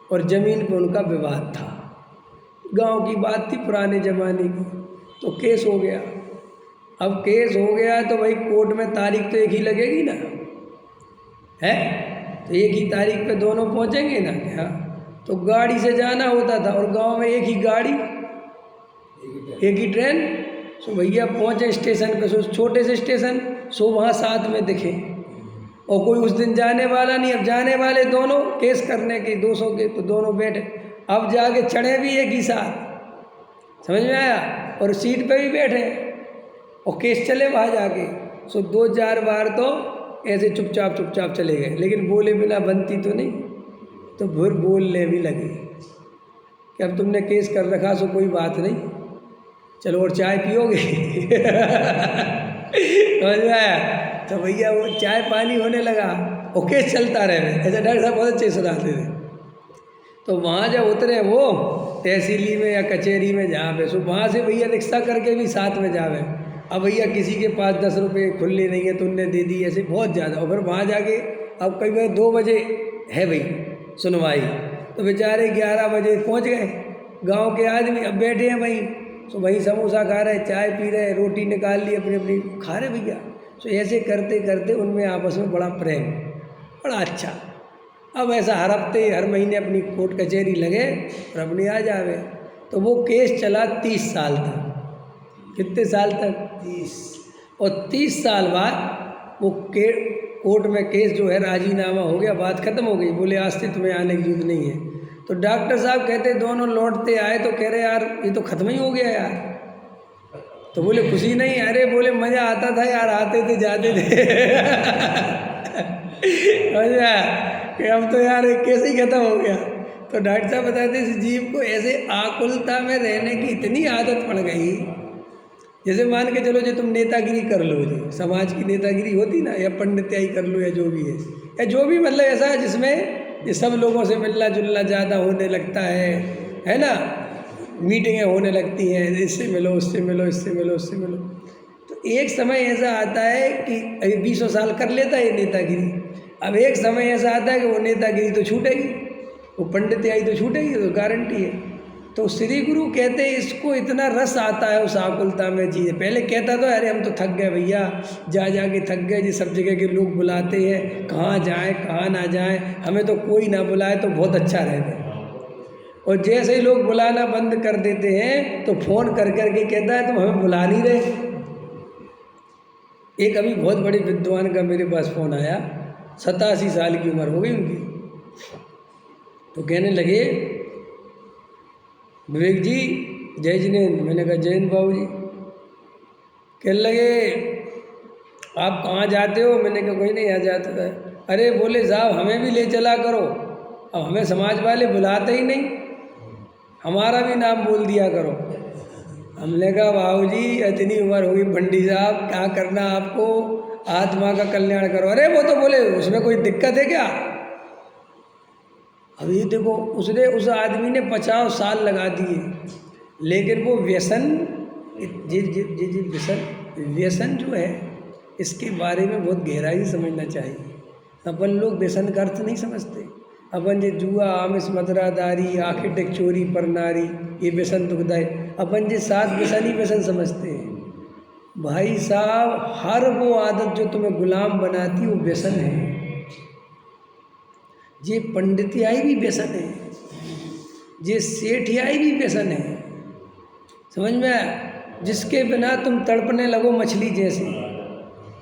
और ज़मीन पर उनका विवाद था। गांव की बात थी, पुराने ज़माने की। तो केस हो गया। अब केस हो गया तो भाई कोर्ट में तारीख तो एक ही लगेगी ना, है? तो एक ही तारीख पे दोनों पहुंचेंगे ना क्या? तो गाड़ी से जाना होता था, और गांव में एक ही गाड़ी, एक ही ट्रेन। सो भैया पहुँचे स्टेशन पे, सो छोटे से स्टेशन, सो वहाँ साथ में दिखे, और कोई उस दिन जाने वाला नहीं। अब जाने वाले दोनों केस करने के 200 के, तो दोनों बैठे। अब जाके चढ़े भी एक ही साथ, समझ में आया? और सीट पे भी बैठे, और केस चले वहाँ जाके। सो 2-4 बार तो ऐसे चुपचाप चले गए, लेकिन बोले बिना बनती तो नहीं। तो फिर बोलने भी लगे कि अब तुमने केस कर रखा, सो कोई बात नहीं, चलो और चाय पियोगे? समझ में आया? तो भैया वो चाय पानी होने लगा, और केस चलता रहे। ऐसा डॉक्टर साहब बहुत अच्छे सुनाते थे। तो वहाँ जब उतरे वो तहसीली में या कचहरी में जहाँ पे, सो वहाँ से भैया रिक्शा करके भी साथ में जावे। अब भैया किसी के पास 10 रुपये खुले नहीं है तो उनने दे दी, ऐसे बहुत ज़्यादा। और फिर वहाँ जाके अब कई बार 2 बजे है भाई सुनवाई, तो बेचारे 11 बजे पहुँच गए। गाँव के आदमी अब बैठे हैं वहीं, तो वहीं समोसा खा रहे, चाय पी रहे, रोटी निकाल ली अपनी अपनी खा रहे भैया। तो ऐसे करते करते उनमें आपस में बड़ा प्रेम, बड़ा अच्छा। अब ऐसा हर हफ्ते हर महीने अपनी कोर्ट कचहरी लगे और अपनी आ जावे। तो वो केस चला 30 साल तक। कितने साल तक? 30। और 30 साल बाद वो कोर्ट में केस जो है राजीनामा हो गया, बात खत्म हो गई। बोले आज से तुम्हें आने की जरूरत नहीं है। तो डॉक्टर साहब कहते दोनों लौटते आए तो कह रहे यार ये तो खत्म ही हो गया यार। तो बोले खुशी नहीं? अरे बोले मज़ा आता था यार, आते थे जाते थे। मजा कि अब तो यार कैसे ही खत्म हो गया। तो डॉक्टर साहब बताते इस जीव को ऐसे आकुलता में रहने की इतनी आदत पड़ गई, जैसे मान के चलो जो तुम नेतागिरी कर लो, जो समाज की नेतागिरी होती ना, या पंडित्याई कर लो, या जो भी है, या जो भी मतलब ऐसा है जिसमें ये सब लोगों से मिलना जुलना ज़्यादा होने लगता है ना? मीटिंगें होने लगती हैं, इससे मिलो उससे मिलो, इससे मिलो उससे मिलो। तो एक समय ऐसा आता है कि अभी 20 साल कर लेता है नेतागिरी। अब एक समय ऐसा आता है कि वो नेतागिरी तो छूटेगी, वो पंडित्याई तो छूटेगी, तो गारंटी है। तो श्री गुरु कहते हैं इसको इतना रस आता है उस आकुलता में जी। पहले कहता था अरे हम तो थक गए भैया, जा के थक गए जी, सब जगह के लोग बुलाते हैं, कहाँ जाएं कहाँ ना जाएं, हमें तो कोई ना बुलाए तो बहुत अच्छा रहेगा। और जैसे ही लोग बुलाना बंद कर देते हैं तो फ़ोन कर के कहता है तुम हमें बुला नहीं रहे। एक अभी बहुत बड़े विद्वान का मेरे पास फ़ोन आया, 87 साल की उम्र हो गई उनकी। तो कहने लगे विवेक जी जय जिनेन्द्र। मैंने कहा जय हिंद बाबू जी। कहने लगे आप कहाँ जाते हो? मैंने कहा कोई नहीं, आ जाता है। अरे बोले साहब हमें भी ले चला करो, अब हमें समाज वाले बुलाते ही नहीं, हमारा भी नाम बोल दिया करो। हमने कहा बाबू जी इतनी उम्र होगी पंडित साहब, क्या करना आपको, आत्मा का कल्याण करो। अरे वो तो बोले उसमें कोई दिक्कत है क्या? अभी देखो उसने उस आदमी ने 50 साल लगा दिए, लेकिन वो व्यसन व्यसन जो है इसके बारे में बहुत गहराई समझना चाहिए। अपन लोग व्यसन का अर्थ नहीं समझते। अपन जे जुआ आमिष मदरादारी आखिर टेक चोरी पर नारी ये व्यसन दुखदाई, अपन जे साथ व्यसन ही व्यसन समझते हैं। भाई साहब हर वो आदत जो तुम्हें गुलाम बनाती है वो व्यसन है। ये पंडितियाई भी व्यसन है, ये सेठियाई भी व्यसन है। समझ में आया? जिसके बिना तुम तड़पने लगो मछली जैसे।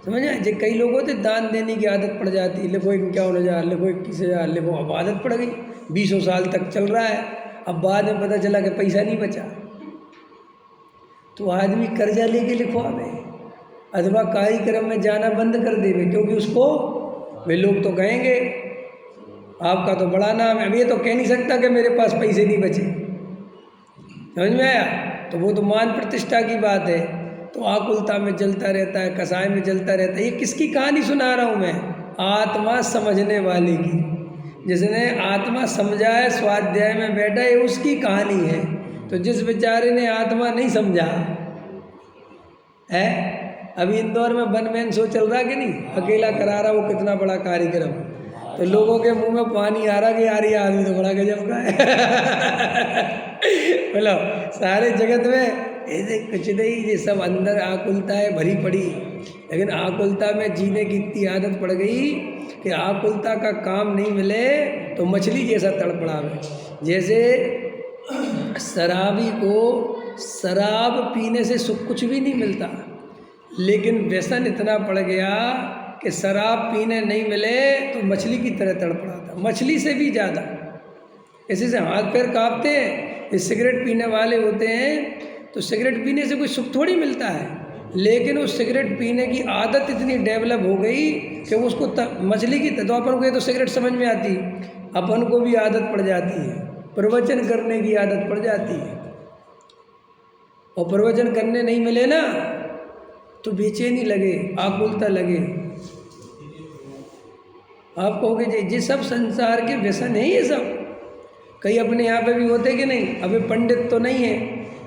समझ आए? जो कई लोगों को दान देने की आदत पड़ जाती है, लिखो 51,000 लिखो 21,000 लिखो, अब आदत पड़ गई, 20 साल तक चल रहा है। अब बाद में पता चला कि पैसा नहीं बचा, तो आदमी कर्जा लेके लिखवावे अथवा कार्यक्रम में जाना बंद कर देवे, क्योंकि उसको वे लोग तो कहेंगे आपका तो बड़ा नाम है। अब ये तो कह नहीं सकता कि मेरे पास पैसे नहीं बचे, समझ में आया? तो वो तो मान प्रतिष्ठा की बात है। तो आकुलता में जलता रहता है, कसाय में जलता रहता है। ये किसकी कहानी सुना रहा हूँ मैं? आत्मा समझने वाले की। जिसने आत्मा समझा है, स्वाध्याय में बैठा है, उसकी कहानी है। तो जिस बेचारे ने आत्मा नहीं समझा है, अभी इंदौर में वन मैन शो चल रहा कि नहीं, अकेला करा रहा वो कितना बड़ा कार्यक्रम, तो लोगों के मुंह में पानी आ रहा कि यार ये आदमी तो बड़ा गजब का है। बोलो सारे जगत में ऐसे कुछ नहीं, ये सब अंदर आकुलताएं भरी पड़ी। लेकिन आकुलता में जीने की इतनी आदत पड़ गई कि आकुलता का काम नहीं मिले तो मछली जैसा तड़पड़ावे। जैसे शराबी को शराब पीने से सुख कुछ भी नहीं मिलता, लेकिन व्यसन इतना पड़ गया कि शराब पीने नहीं मिले तो मछली की तरह तड़पड़ाता, मछली से भी ज़्यादा। इसी से हाथ पैर कांपते हैं। ये सिगरेट पीने वाले होते हैं तो सिगरेट पीने से कोई सुख थोड़ी मिलता है, लेकिन उस सिगरेट पीने की आदत इतनी डेवलप हो गई कि उसको मछली की तो अपन को ये तो सिगरेट समझ में आती, अपन को भी आदत पड़ जाती है, प्रवचन करने की आदत पड़ जाती है। और प्रवचन करने नहीं मिले ना तो बेचैनी लगे, आकुलता लगे। आप कहोगे ये सब संसार के व्यसन है, ये सब कई अपने यहाँ पे भी होते कि नहीं। अभी पंडित तो नहीं है,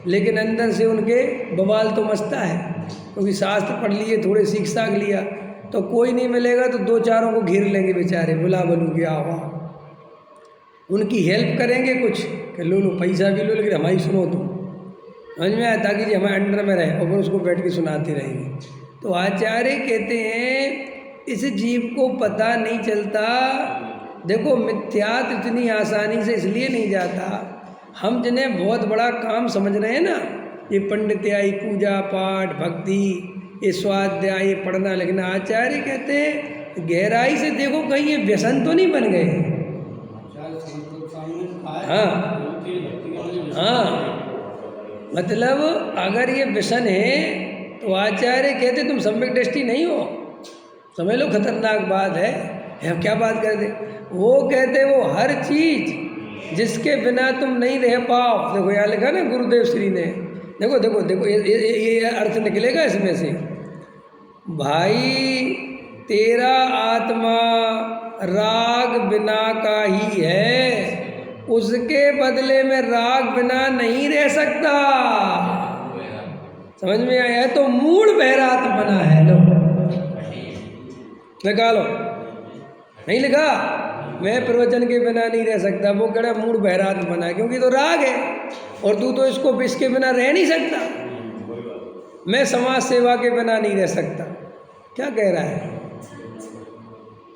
लेकिन अंदर से उनके बवाल तो मचता है, क्योंकि शास्त्र पढ़ लिए, थोड़े सीख साख लिया, तो कोई नहीं मिलेगा तो दो चारों को घेर लेंगे बेचारे, बुला बनू गया हुआ, उनकी हेल्प करेंगे कुछ कि लो लो पैसा भी लो, लेकिन हमारी सुनो तुम, समझ में आया, ताकि जी हमारे अंडर में रहे, और फिर उसको बैठ के सुनाते रहेंगे। तो आचार्य कहते हैं इस जीव को पता नहीं चलता। देखो मिथ्यात इतनी आसानी से इसलिए नहीं जाता, हम जिन्हें बहुत बड़ा काम समझ रहे हैं ना, ये पंडित्याई, पूजा पाठ, भक्ति, ये स्वाध्याय, ये पढ़ना लिखना, आचार्य कहते हैं गहराई से देखो कहीं ये व्यसन तो नहीं बन गए। हाँ, मतलब अगर ये व्यसन है तो आचार्य कहते तुम सम्यक दृष्टि नहीं हो, समझ लो खतरनाक बात है। क्या बात करते वो? कहते वो हर चीज जिसके बिना तुम नहीं रह पाओ। देखो यहाँ लिखा ना गुरुदेव श्री ने, देखो देखो देखो ये अर्थ निकलेगा इसमें से, भाई तेरा आत्मा राग बिना का ही है, उसके बदले में राग बिना नहीं रह सकता। समझ में आया? तो मूड बहरात बना है। लो निकालो, नहीं लिखा मैं प्रवचन के बिना नहीं रह सकता, वो कह रहा मूड बहरात बना है, क्योंकि तो राग है, और तू तो इसके बिना रह नहीं सकता। मैं समाज सेवा के बिना नहीं रह सकता, क्या कह रहा है?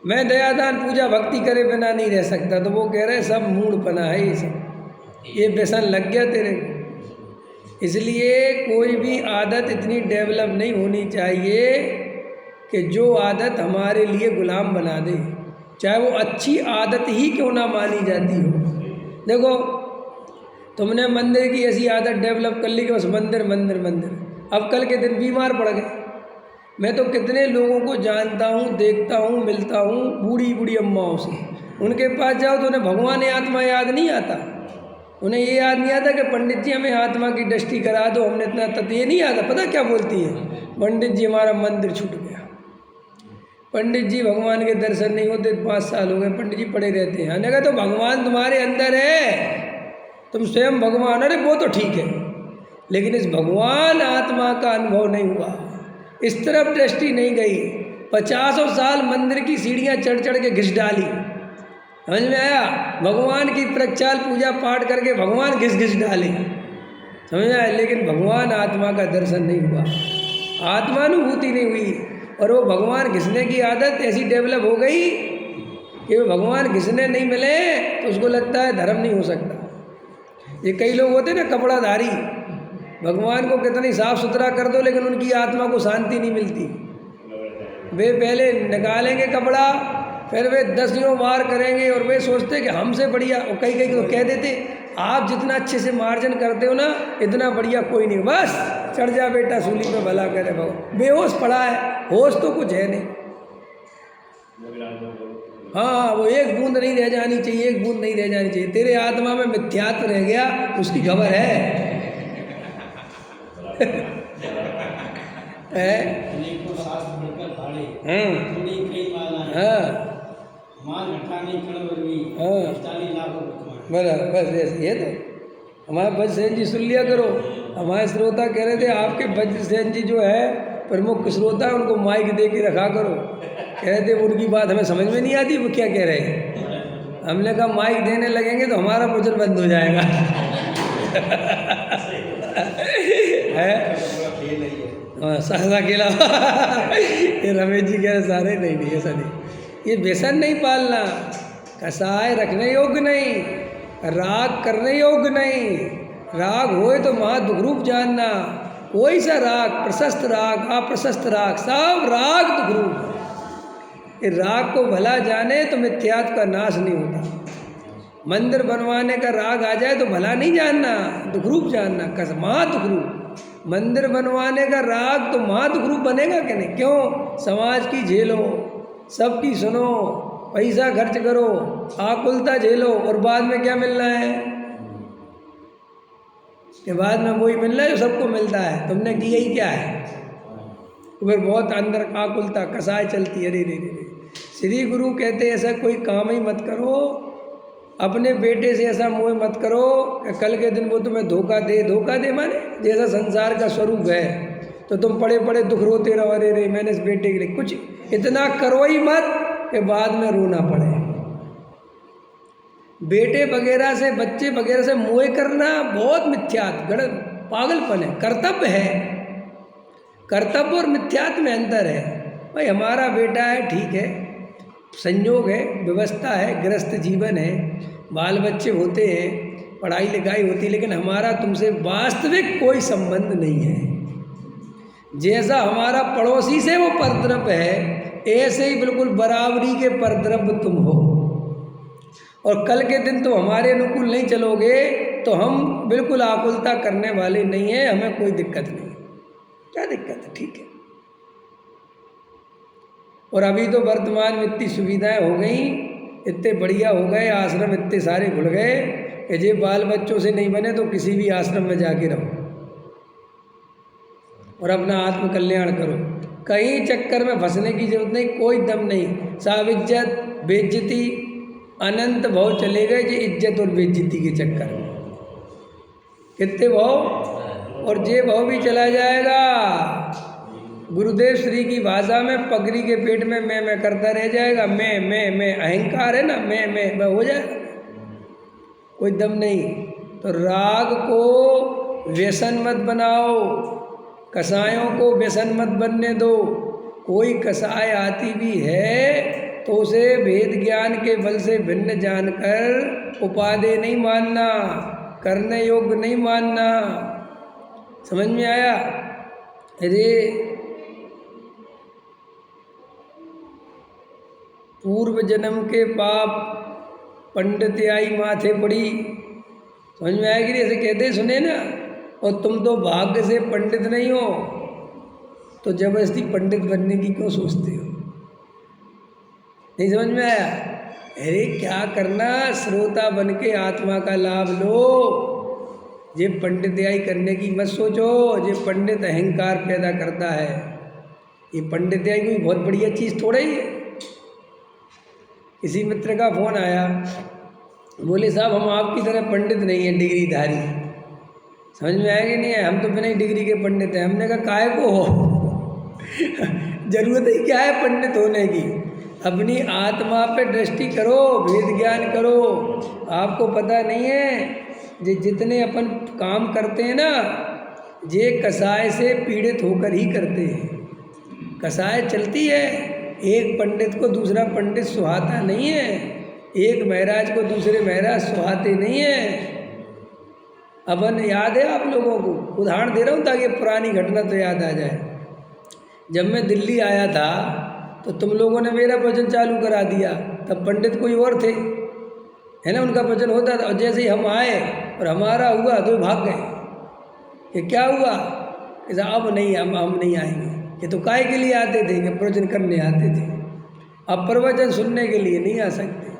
मैं दयादान पूजा भक्ति करे बिना नहीं रह सकता, तो वो कह रहे सब मूड बना है, ये सब ये व्यसन लग गया तेरे को। इसलिए कोई भी आदत इतनी डेवलप नहीं होनी चाहिए कि जो आदत हमारे लिए गुलाम बना दे, चाहे वो अच्छी आदत ही क्यों ना मानी जाती हो। देखो तुमने मंदिर की ऐसी आदत डेवलप कर ली कि बस मंदिर मंदिर मंदिर, अब कल के दिन बीमार पड़ गए। मैं तो कितने लोगों को जानता हूँ, देखता हूँ, मिलता हूँ, बूढ़ी बूढ़ी अम्माओं से, उनके पास जाओ तो उन्हें भगवान आत्मा याद नहीं आता, उन्हें ये याद नहीं आता कि पंडित जी हमें आत्मा की दृष्टि करा दो, हमने इतना तत्व, ये नहीं आता। पता क्या बोलती है? पंडित जी हमारा मंदिर छूट गया, पंडित जी भगवान के दर्शन नहीं होते, 5 साल हो गए पंडित जी पड़े रहते हैं। मैंने कहा तो भगवान तुम्हारे अंदर है, तुम स्वयं भगवान। अरे वो तो ठीक है, लेकिन इस भगवान आत्मा का अनुभव नहीं हुआ, इस तरफ दृष्टि नहीं गई। 50 साल मंदिर की सीढ़ियाँ चढ़ चढ़ के घिस डाली, समझ में आया? भगवान की प्रक्षाल पूजा पाठ करके भगवान घिस घिस डाले, समझ में आया? लेकिन भगवान आत्मा का दर्शन नहीं हुआ, आत्मानुभूति नहीं हुई, और वो भगवान घिसने की आदत ऐसी डेवलप हो गई कि वो भगवान घिसने नहीं मिले तो उसको लगता है धर्म नहीं हो सकता। ये कई लोग होते ना कपड़ाधारी, भगवान को कितनी साफ सुथरा कर दो लेकिन उनकी आत्मा को शांति नहीं मिलती। वे पहले निकालेंगे कपड़ा, फिर वे 10 बार करेंगे, और वे सोचते कि हमसे बढ़िया, और कई कई तो कह देते आप जितना अच्छे से मार्जन करते हो ना, इतना बढ़िया कोई नहीं। बस चढ़ जा बेटा सूली पे, भला करे भगवान। बेहोश पड़ा है, होश तो कुछ है नहीं। हाँ, वो एक बूंद नहीं रह जानी चाहिए, एक बूंद नहीं रह जानी चाहिए। तेरे आत्मा में मिथ्यात्व रह गया, उसकी खबर है। अनेकों शास्त्र बढ़कर भाड़े, थोड़ी कई माला है। मान घटाने कण भी 40 लाख बराबर। बस ऐसे है। तो हमारे वज्रसेन जी सुन लिया करो। हमारे श्रोता कह रहे थे आपके वज्रसेन जी जो है प्रमुख श्रोता, उनको माइक दे के रखा करो। कह रहे थे उनकी बात हमें समझ में नहीं आती, वो क्या कह रहे हैं। हमने कहा माइक देने लगेंगे तो हमारा भोजन बंद हो जाएगा। है सारा अकेला। ये रमेश जी कह रहे सारे नहीं ऐसा नहीं। ये व्यसन नहीं पालना, कसाय रखने योग्य नहीं, राग करने योग्य नहीं। राग होए तो महा दुख रूप जानना। कोई सा राग, प्रशस्त राग, अप्रशस्त राग, सब राग दुख रूप है। ये राग को भला जाने तो मिथ्यात्व का नाश नहीं होता। मंदिर बनवाने का राग आ जाए तो भला नहीं जानना, दुख रूप जानना, महा दुख रूप। मंदिर बनवाने का राग तो महा दुख रूप बनेगा कि नहीं? क्यों? समाज की झेलो, सबकी सुनो, पैसा खर्च करो, आकुलता झेलो, और बाद में क्या मिलना है? कि बाद में वही मिलना है जो सबको मिलता है। तुमने किया ही क्या है? फिर बहुत अंदर आकुलता, कसाय चलती है। रे रे रे। श्री गुरु कहते ऐसा कोई काम ही मत करो, अपने बेटे से ऐसा मोह मत करो कि कल के दिन वो तुम्हें धोखा दे। धोखा दे माने जैसा संसार का स्वरूप है, तो तुम पड़े पड़े दुख रोते रहो, अरे रे मैंने इस बेटे के लिए कुछ इतना करो ही मत कि बाद में रोना पड़े। बेटे वगैरह से, बच्चे वगैरह से मोह करना बहुत मिथ्यात्व, गलत, पागलपन है। कर्तव्य है, कर्तव्य और मिथ्यात्व में अंतर है। भाई हमारा बेटा है, ठीक है, संयोग है, व्यवस्था है, गृहस्थ जीवन है, बाल बच्चे होते हैं, पढ़ाई लिखाई होती है, लेकिन हमारा तुमसे वास्तविक कोई संबंध नहीं है। जैसा हमारा पड़ोसी से वो परद्रव्य है, ऐसे ही बिल्कुल बराबरी के परद्रव्य तुम हो। और कल के दिन तुम हमारे अनुकूल नहीं चलोगे तो हम बिल्कुल आकुलता करने वाले नहीं हैं, हमें कोई दिक्कत नहीं। क्या दिक्कत है? ठीक है। और अभी तो वर्तमान में इतनी सुविधाएं हो गई, इतने बढ़िया हो गए, आश्रम इतने सारे खुल गए कि जे बाल बच्चों से नहीं बने तो किसी भी आश्रम में जाके रहो और अपना आत्म कल्याण करो। कहीं चक्कर में फंसने की जरूरत नहीं, कोई दम नहीं। साब इज्जत बेइज्जती अनंत भाव चले गए जी, इज्जत और बेइज्जती के चक्कर में कितने भाव, और जे भाव भी चला जाएगा। गुरुदेव श्री की भाषा में पगड़ी के पेट में मैं करता रह जाएगा। मैं अहंकार है ना, मैं हो जाएगा, कोई दम नहीं। तो राग को व्यसन मत बनाओ, कसायों को व्यसन मत बनने दो। कोई कसाय आती भी है तो उसे वेद ज्ञान के बल से भिन्न जानकर उपादेय नहीं मानना, करने योग्य नहीं मानना। समझ में आया? अरे पूर्व जन्म के पाप पंडित आई माथे पड़ी, समझ में आएगी? ऐसे कहते सुने ना। और तुम तो भाग्य से पंडित नहीं हो, तो जबरदस्ती पंडित बनने की क्यों सोचते हो? नहीं समझ में आया? अरे क्या करना, श्रोता बन के आत्मा का लाभ लो। ये पंडिताई करने की मत सोचो, ये पंडित अहंकार पैदा करता है। ये पंडिताई कोई बहुत बढ़िया चीज़ थोड़ा ही है। किसी मित्र का फोन आया, बोले साहब हम आपकी तरह पंडित नहीं हैं, डिग्रीधारी। समझ में आएगी? नहीं है, हम तो बिना ही डिग्री के पंडित हैं। हमने कहा काहे को हो? जरूरत ही क्या है पंडित होने की? अपनी आत्मा पे दृष्टि करो, वेद ज्ञान करो। आपको पता नहीं है जे जितने अपन काम करते हैं ना, ये कसाय से पीड़ित होकर ही करते हैं। कसाय चलती है, एक पंडित को दूसरा पंडित सुहाता नहीं है, एक महाराज को दूसरे महाराज सुहाते नहीं है। अपन याद है आप लोगों को, उदाहरण दे रहा हूँ ताकि पुरानी घटना तो याद आ जाए। जब मैं दिल्ली आया था तो तुम लोगों ने मेरा भजन चालू करा दिया, तब पंडित कोई और थे, है ना, उनका प्रवचन होता था। और जैसे ही हम आए और हमारा हुआ तो भाग गए कि क्या हुआ, ऐसा अब नहीं, हम नहीं आएंगे। ये तो काय के लिए आते थे कि प्रवचन करने आते थे, अब प्रवचन सुनने के लिए नहीं आ सकते।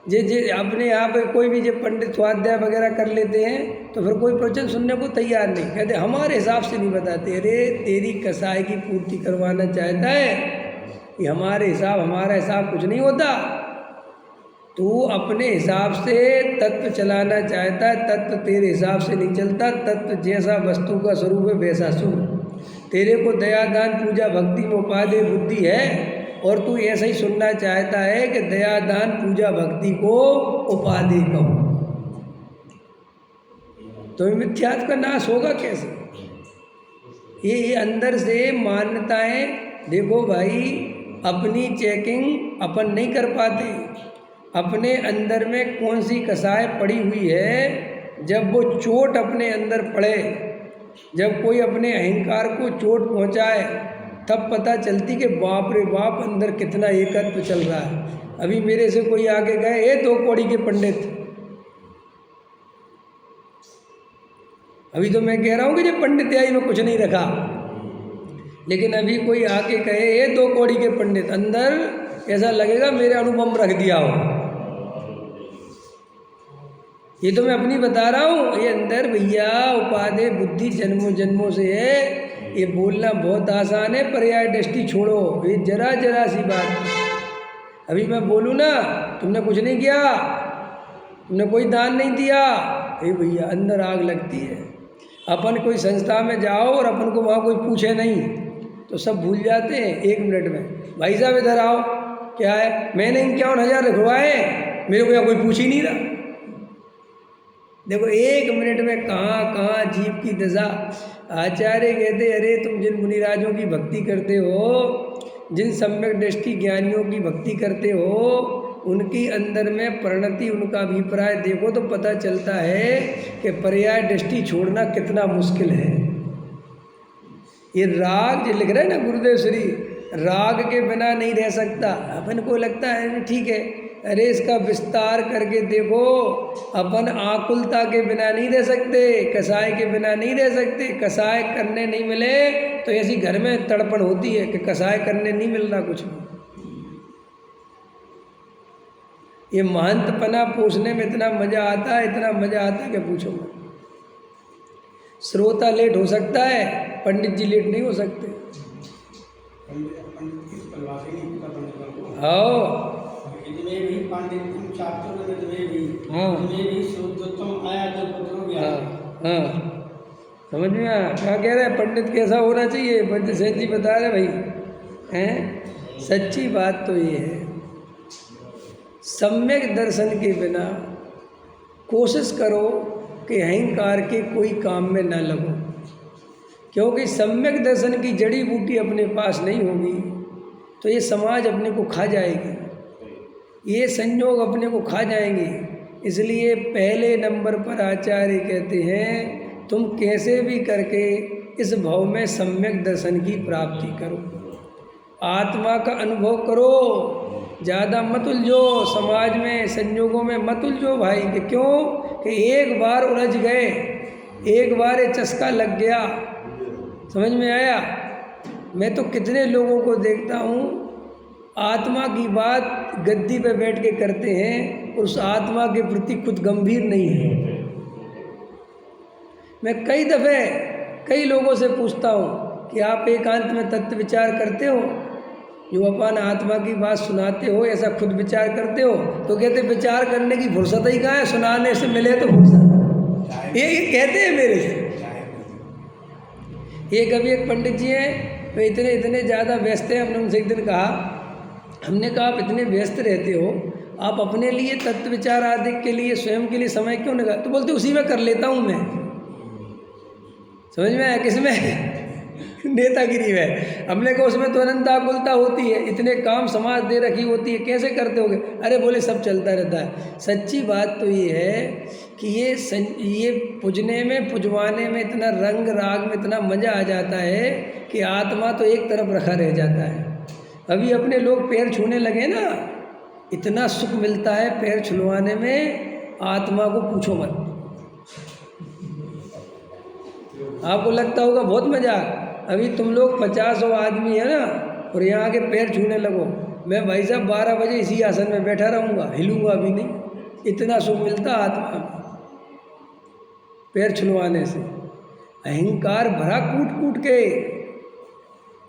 जे अपने यहाँ पे कोई भी जो पंडित स्वाध्याय वगैरह कर लेते हैं तो फिर कोई प्रवचन सुनने को तैयार नहीं, कहते हमारे हिसाब से नहीं बताते। अरे तेरी कसाई की पूर्ति करवाना चाहता है कि हमारा हिसाब कुछ नहीं होता। तू अपने हिसाब से तत्व चलाना चाहता है, तत्व तेरे हिसाब से नहीं चलता। तत्व जैसा वस्तु का स्वरूप है वैसा सुन। तेरे को दया दान पूजा भक्ति में उपादेय बुद्धि है और तू ऐसा ही सुनना चाहता है कि दया दान पूजा भक्ति को उपादेय कहो, तो मिथ्यात्व का नाश होगा कैसे? ये अंदर से मान्यताएं, देखो भाई, अपनी चेकिंग अपन नहीं कर पाते। अपने अंदर में कौन सी कसाय पड़ी हुई है, जब वो चोट अपने अंदर पड़े, जब कोई अपने अहंकार को चोट पहुंचाए, तब पता चलती कि बाप रे बाप अंदर कितना एकत्व चल रहा है। अभी मेरे से कोई आगे गए, ये 2 कौड़ी के पंडित, अभी तो मैं कह रहा हूँ कि जब पंडित्याई में कुछ नहीं रखा, लेकिन अभी कोई आके कहे ये 2 कौड़ी के पंडित, अंदर ऐसा लगेगा मेरे अनुपम रख दिया हो। ये तो मैं अपनी बता रहा हूँ, ये अंदर भैया उपादेय बुद्धि जन्मों जन्मों से है। ये बोलना बहुत आसान है, पर्याय दृष्टि छोड़ो, ये जरा सी बात। अभी मैं बोलूँ ना, तुमने कुछ नहीं किया, तुमने कोई दान नहीं दिया, ये भैया अंदर आग लगती है। अपन कोई संस्था में जाओ और अपन को वहाँ कोई पूछे नहीं तो सब भूल जाते हैं 1 मिनट में। भाई साहब इधर आओ, क्या है, मैंने 51,000 लिखवाए, मेरे को यहाँ कोई पूछ ही नहीं रहा। देखो 1 मिनट में कहाँ जीव की दशा। आचार्य कहते, अरे तुम जिन मुनिराजों की भक्ति करते हो, जिन सम्यक दृष्टि ज्ञानियों की भक्ति करते हो, उनकी अंदर में परिणति, उनका अभिप्राय देखो तो पता चलता है कि पर्याय दृष्टि छोड़ना कितना मुश्किल है। ये राग जो लिख रहे हैं ना गुरुदेव श्री, राग के बिना नहीं रह सकता। अपन को लगता है ठीक है, अरे इसका विस्तार करके देखो, अपन आकुलता के बिना नहीं रह सकते, कसाय के बिना नहीं रह सकते। कसाय करने नहीं मिले तो ऐसी घर में तड़पण होती है कि कसाय करने नहीं मिल रहा कुछ भी। ये महंतपना पोषने में इतना मज़ा आता है, इतना मज़ा आता है कि पूछो मत। श्रोता लेट हो सकता है, पंडित जी लेट नहीं हो सकते। हाँ समझ में आया क्या कह रहे हैं? पंडित कैसा होना चाहिए? पंडित सेठ जी बता रहे भाई हैं। सच्ची बात तो ये है, सम्यक दर्शन के बिना कोशिश करो कि अहंकार के कोई काम में ना लगो, क्योंकि सम्यक दर्शन की जड़ी बूटी अपने पास नहीं होगी तो ये समाज अपने को खा जाएगी, ये संयोग अपने को खा जाएंगे। इसलिए पहले नंबर पर आचार्य कहते हैं, तुम कैसे भी करके इस भाव में सम्यक दर्शन की प्राप्ति करो, आत्मा का अनुभव करो, ज़्यादा मत उलझो, समाज में संयोगों में मत उलझो भाई। कि क्यों कि एक बार उलझ गए, एक बार ये चस्का लग गया, समझ में आया? मैं तो कितने लोगों को देखता हूँ, आत्मा की बात गद्दी पे बैठ के करते हैं और उस आत्मा के प्रति खुद गंभीर नहीं है। मैं कई दफ़े कई लोगों से पूछता हूँ कि आप एकांत में तत्व विचार करते हो? जो अपन आत्मा की बात सुनाते हो, ऐसा खुद विचार करते हो? तो कहते विचार करने की फुर्सत ही कहाँ है, सुनाने से मिले तो फुर्सत। ये कहते हैं मेरे से। ये कभी एक पंडित जी हैं, वे इतने ज़्यादा व्यस्त हैं। हमने उनसे एक दिन कहा, हमने कहा आप इतने व्यस्त रहते हो, आप अपने लिए तत्व विचार आदि के लिए, स्वयं के लिए समय क्यों निकाल? तो बोलते उसी में कर लेता हूँ मैं। समझ में आया? किसमें? नेतागिरी में। हमने कहा उसमें तो अनंत आकुलता होती है, इतने काम समाज दे रखी होती है, कैसे करते होगे? अरे बोले सब चलता रहता है। सच्ची बात तो ये है कि ये पुजने में, पुजवाने में इतना रंग राग में इतना मज़ा आ जाता है कि आत्मा तो एक तरफ रखा रह जाता है। अभी अपने लोग पैर छूने लगे ना, इतना सुख मिलता है पैर छुलवाने में आत्मा को पूछो मत। आपको लगता होगा बहुत मजाक, अभी तुम लोग 50 आदमी है ना, और यहाँ के पैर छूने लगो, मैं भाई साहब 12 बजे इसी आसन में बैठा रहूँगा, हिलूँगा भी नहीं, इतना सुख मिलता आत्मा में पैर छुलवाने से। अहंकार भरा कूट कूट के,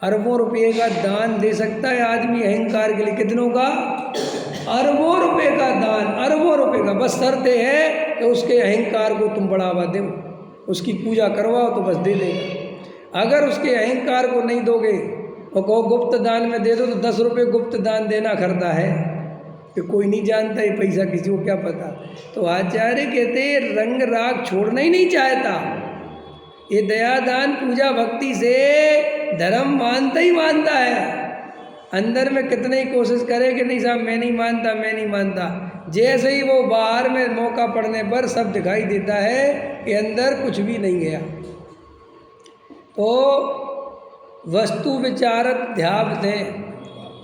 अरबों रुपये का दान दे सकता है आदमी अहंकार के लिए। कितनों का? अरबों रुपए का दान, अरबों रुपए का। बस शर्त है कि उसके अहंकार को तुम बढ़ावा दो, उसकी पूजा करवाओ तो बस दे देगा। अगर उसके अहंकार को नहीं दोगे और कहो गुप्त दान में दे दो, तो 10 रुपये गुप्त दान देना करता है कि कोई नहीं जानता ये पैसा किसी को क्या पता। तो आचार्य कहते रंग राग छोड़ना ही नहीं चाहता, ये दया दान पूजा भक्ति से धर्म मानता ही मानता है। अंदर में कितने ही कोशिश करे कि नहीं साहब मैं नहीं मानता, मैं नहीं मानता, जैसे ही वो बाहर में मौका पड़ने पर सब दिखाई देता है कि अंदर कुछ भी नहीं गया। तो वस्तु विचारत ध्यावतें,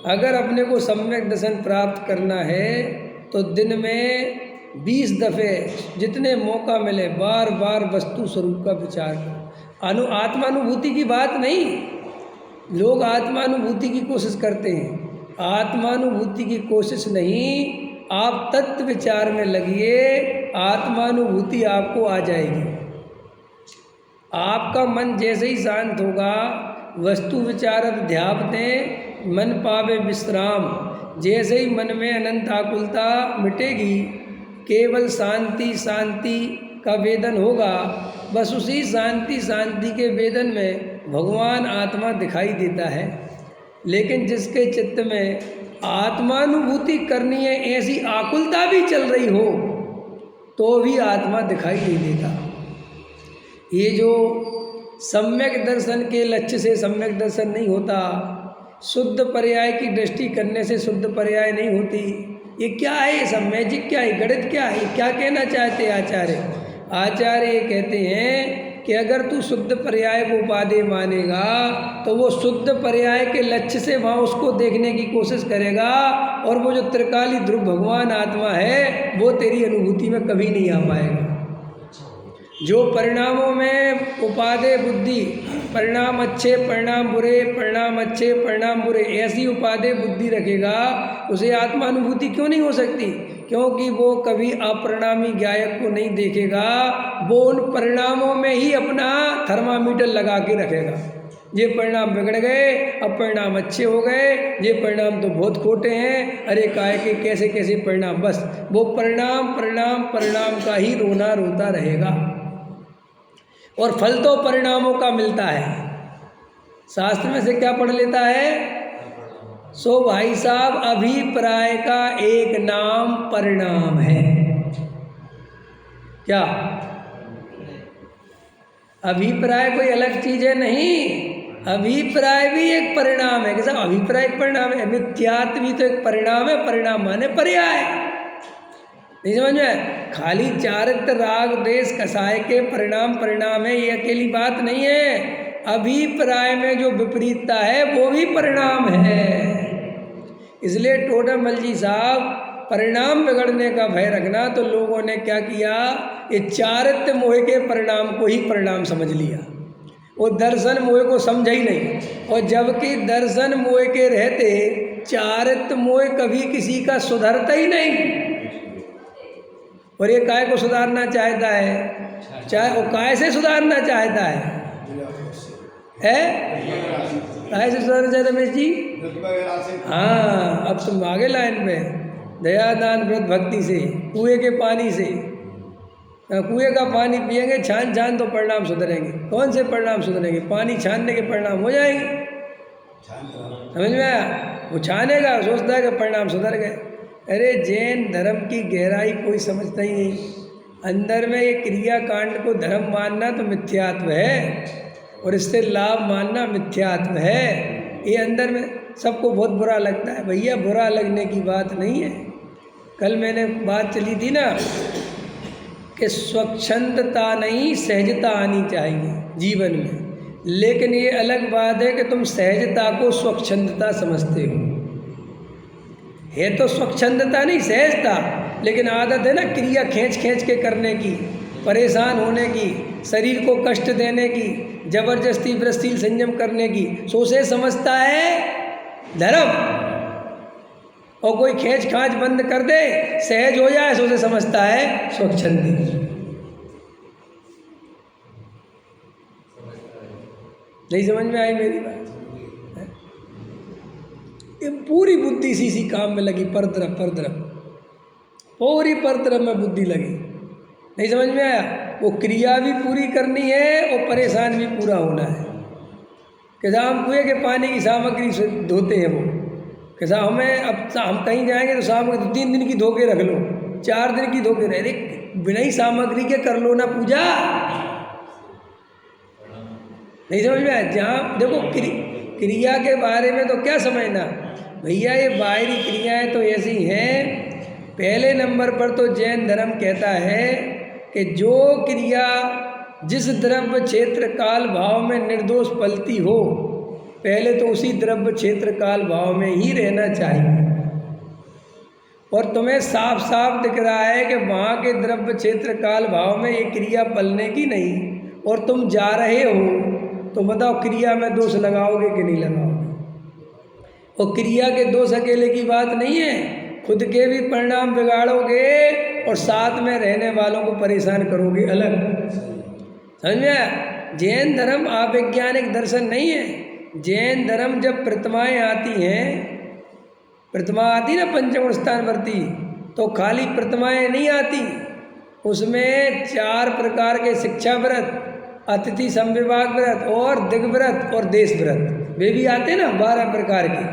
अगर अपने को सम्यक दर्शन प्राप्त करना है तो दिन में 20 दफ़े जितने मौका मिले बार बार वस्तु स्वरूप का विचार करो। आत्मानुभूति की बात नहीं, लोग आत्मानुभूति की कोशिश करते हैं, आत्मानुभूति की कोशिश नहीं, आप तत्व विचार में लगिए, आत्मानुभूति आपको आ जाएगी। आपका मन जैसे ही शांत होगा, वस्तु विचारत ध्यावतें, मन पावे विश्राम, जैसे ही मन में अनंत आकुलता मिटेगी, केवल शांति शांति का वेदन होगा। बस उसी शांति शांति के वेदन में भगवान आत्मा दिखाई देता है। लेकिन जिसके चित्त में आत्मानुभूति करनी है ऐसी आकुलता भी चल रही हो तो भी आत्मा दिखाई नहीं देता। ये जो सम्यक दर्शन के लक्ष्य से सम्यक दर्शन नहीं होता, शुद्ध पर्याय की दृष्टि करने से शुद्ध पर्याय नहीं होती। ये क्या है, ये सब मैजिक क्या है, गणित क्या है, क्या कहना चाहते हैं आचार्य? आचार्य कहते हैं कि अगर तू शुद्ध पर्याय को उपादेय मानेगा तो वो शुद्ध पर्याय के लक्ष्य से वहाँ उसको देखने की कोशिश करेगा, और वो जो त्रिकाली ध्रुव भगवान आत्मा है वो तेरी अनुभूति में कभी नहीं आ पाएगा। जो परिणामों में उपादेय बुद्धि, परिणाम अच्छे परिणाम बुरे, परिणाम अच्छे परिणाम बुरे, ऐसी उपादेय बुद्धि रखेगा, उसे आत्मानुभूति क्यों नहीं हो सकती? क्योंकि वो कभी अपरिणामी गायक को नहीं देखेगा, वो उन परिणामों में ही अपना थर्मामीटर लगा के रखेगा। ये परिणाम बिगड़ गए, अब परिणाम अच्छे हो गए, ये परिणाम तो बहुत खोटे हैं, अरे काय के कैसे कैसे परिणाम। बस वो परिणाम परिणाम परिणाम का ही रोना रोता रहेगा, और फल तो परिणामों का मिलता है। शास्त्र में से क्या पढ़ लेता है? सो भाई साहब, अभिप्राय का एक नाम परिणाम है। क्या अभिप्राय कोई अलग चीज है? नहीं, अभिप्राय भी एक परिणाम है। कैसा अभिप्राय एक परिणाम है? मिथ्यात्व भी तो एक परिणाम है। परिणाम माने पर्याय, नहीं समझ में? खाली चारित्र राग देश कसाय के परिणाम परिणाम है, ये अकेली बात नहीं है। अभिप्राय में जो विपरीतता है वो भी परिणाम है। इसलिए टोडरमल जी साहब, परिणाम बिगड़ने का भय रखना, तो लोगों ने क्या किया, ये चारित्र मोह के परिणाम को ही परिणाम समझ लिया, वो दर्शन मोह को समझा ही नहीं। और जबकि दर्शन मोह के रहते चारित्र मोह कभी किसी का सुधरता ही नहीं। और ये काय को सुधारना चाहता है? चाहे वो काय से सुधारना चाहता है? काय से सुधारना चाहता है रमेश जी? हाँ, अब तुम आगे लाइन पे, दया दान व्रत भक्ति से, कुएं के पानी से। कुएं का पानी पिएंगे छान छान तो परिणाम सुधरेंगे। कौन से परिणाम सुधरेंगे? पानी छानने के परिणाम हो जाएंगे, समझ में आया? वो छानेगा, सोचता है कि परिणाम सुधर गए। अरे जैन धर्म की गहराई कोई समझता ही नहीं। अंदर में ये क्रिया कांड को धर्म मानना तो मिथ्यात्व है, और इससे लाभ मानना मिथ्यात्व है। ये अंदर में सबको बहुत बुरा लगता है। भैया बुरा लगने की बात नहीं है। कल मैंने बात चली थी ना कि स्वच्छंदता नहीं सहजता आनी चाहिए जीवन में। लेकिन ये अलग बात है कि तुम सहजता को स्वच्छंदता समझते हो। है तो स्वच्छंदता नहीं सहजता, लेकिन आदत है ना क्रिया खींच खींच के करने की, परेशान होने की, शरीर को कष्ट देने की, जबरदस्ती व्रतशील संयम करने की, सो उसे समझता है धर्म। और कोई खींच खांच बंद कर दे, सहज हो जाए, सो उसे समझता है स्वच्छंदी। नहीं समझ में आई मेरी बात? ये पूरी बुद्धि इसी काम में लगी, पर तरफ पूरी पर तरफ में बुद्धि लगी। नहीं समझ में आया? वो क्रिया भी पूरी करनी है और परेशान भी पूरा होना है। कैसा हम कुएं के पानी की सामग्री से धोते हैं, वो कैसा हमें अब हम कहीं जाएंगे तो सामग्री 3 दिन की धो के रख लो, 4 दिन की धो के रह, बिना ही सामग्री के कर लो ना पूजा। नहीं समझ में आया? जहाँ देखो क्रिया के बारे में तो क्या समझना भैया, ये बाहरी क्रियाएं तो ऐसी हैं। पहले नंबर पर तो जैन धर्म कहता है कि जो क्रिया जिस द्रव्य क्षेत्र काल भाव में निर्दोष पलती हो, पहले तो उसी द्रव्य क्षेत्र काल भाव में ही रहना चाहिए। और तुम्हें साफ साफ दिख रहा है कि वहाँ के द्रव्य क्षेत्र काल भाव में ये क्रिया पलने की नहीं, और तुम जा रहे हो, तो बताओ क्रिया में दोष लगाओगे कि नहीं लगाओगे? और क्रिया के दोष अकेले की बात नहीं है, खुद के भी परिणाम बिगाड़ोगे और साथ में रहने वालों को परेशान करोगे अलग। समझ में आया? जैन धर्म अवैज्ञानिक दर्शन नहीं है। जैन धर्म जब प्रतिमाएं आती हैं, प्रतिमा आती ना पंचगुण स्थान वर्ती, तो खाली प्रतिमाएं नहीं आती, उसमें 4 प्रकार के शिक्षा व्रत, अतिथि संविभाग व्रत और दिग्व्रत और देश व्रत, वे भी आते ना 12 प्रकार के।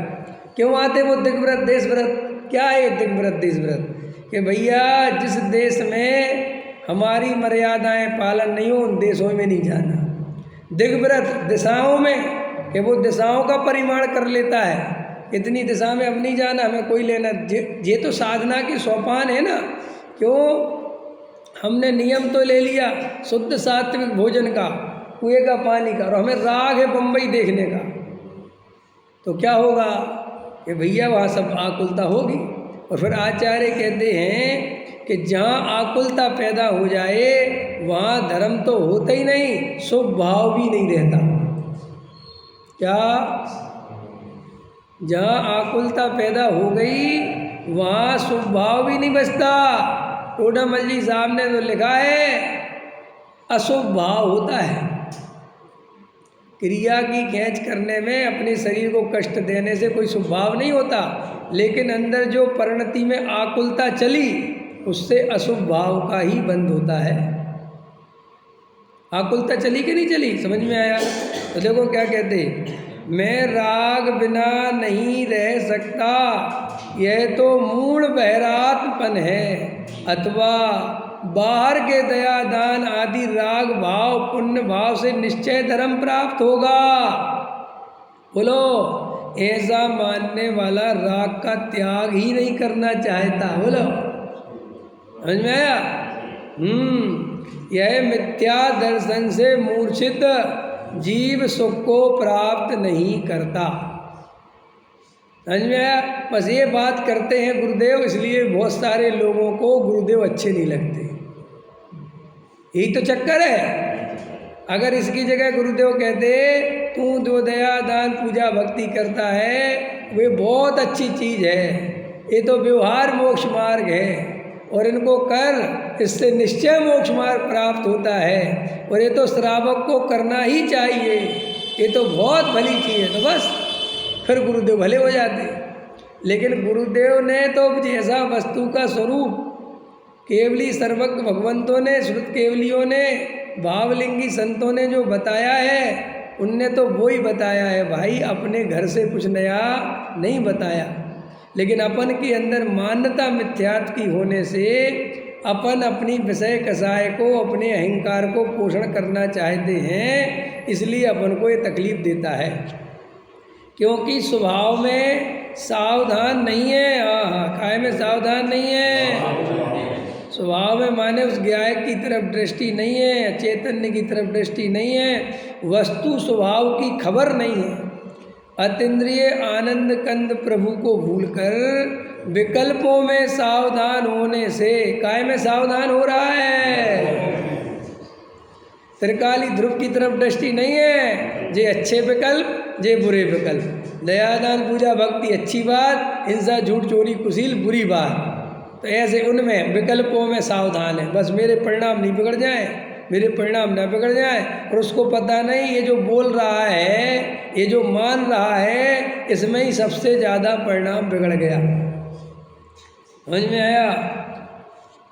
क्यों आते वो दिग्व्रत देश व्रत? क्या है दिग्व्रत देश व्रत? कि भैया जिस देश में हमारी मर्यादाएं पालन नहीं हो, उन देशों में नहीं जाना। दिग्व्रत दिशाओं में, कि वो दिशाओं का परिमाण कर लेता है, इतनी दिशा में अब नहीं जाना, हमें कोई लेना। ये तो साधना के सोपान है ना। क्यों? हमने नियम तो ले लिया शुद्ध सात्विक भोजन का, कुएं का पानी का, और हमें राग है बम्बई देखने का, तो क्या होगा कि भैया वहाँ सब आकुलता होगी। और फिर आचार्य कहते हैं कि जहाँ आकुलता पैदा हो जाए वहाँ धर्म तो होता ही नहीं, शुभ भाव भी नहीं रहता। क्या? जहाँ आकुलता पैदा हो गई वहाँ शुभ भाव भी नहीं बचता। टोडामल जी साहब ने तो लिखा है अशुभ भाव होता है। क्रिया की खींच करने में अपने शरीर को कष्ट देने से कोई शुभ भाव नहीं होता, लेकिन अंदर जो परिणति में आकुलता चली उससे अशुभ भाव का ही बंद होता है। आकुलता चली कि नहीं चली? समझ में आया? तो देखो क्या कहते, मैं राग बिना नहीं रह सकता, यह तो मूढ़ बहरातपन है, अथवा बाहर के दया दान आदि राग भाव पुण्य भाव से निश्चय धर्म प्राप्त होगा। बोलो, ऐसा मानने वाला राग का त्याग ही नहीं करना चाहता। बोलो, समझ में आया? यह मिथ्या दर्शन से मूर्छित जीव सुख को प्राप्त नहीं करता। समझ में आया? बस ये बात करते हैं गुरुदेव, इसलिए बहुत सारे लोगों को गुरुदेव अच्छे नहीं लगते। यही तो चक्कर है। अगर इसकी जगह गुरुदेव कहते तू जो दया दान पूजा भक्ति करता है वे बहुत अच्छी चीज़ है, ये तो व्यवहार मोक्ष मार्ग है और इनको कर, इससे निश्चय मोक्ष मार्ग प्राप्त होता है और ये तो श्रावक को करना ही चाहिए, ये तो बहुत भली चीज़ है, तो बस फिर गुरुदेव भले हो जाते। लेकिन गुरुदेव ने तो जैसा वस्तु का स्वरूप केवली सर्वज्ञ भगवंतों ने, श्रुत केवलियों ने, भावलिंगी संतों ने जो बताया है उनने तो वही बताया है भाई, अपने घर से कुछ नया नहीं बताया। लेकिन अपन के अंदर मान्यता मिथ्यात्व की होने से अपन अपनी विषय कसाय को, अपने अहंकार को पोषण करना चाहते हैं, इसलिए अपन को ये तकलीफ देता है, क्योंकि स्वभाव में सावधान नहीं है। हाँ, काय में सावधान नहीं है, स्वभाव में माने उस गायक की तरफ दृष्टि नहीं है, चैतन्य की तरफ दृष्टि नहीं है, वस्तु स्वभाव की खबर नहीं है। अतीन्द्रिय आनंद कंद प्रभु को भूलकर विकल्पों में सावधान होने से, काय में सावधान हो रहा है? त्रिकाली ध्रुव की तरफ दृष्टि नहीं है, जे अच्छे विकल्प जे बुरे विकल्प। दयादान पूजा भक्ति अच्छी बात, हिंसा झूठ चोरी कुशील बुरी बात। तो ऐसे उनमें विकल्पों में सावधान है, बस मेरे परिणाम नहीं बिगड़ जाए, मेरे परिणाम ना बिगड़ जाए। और उसको पता नहीं ये जो बोल रहा है, ये जो मान रहा है, इसमें ही सबसे ज़्यादा परिणाम बिगड़ गया। समझ में आया?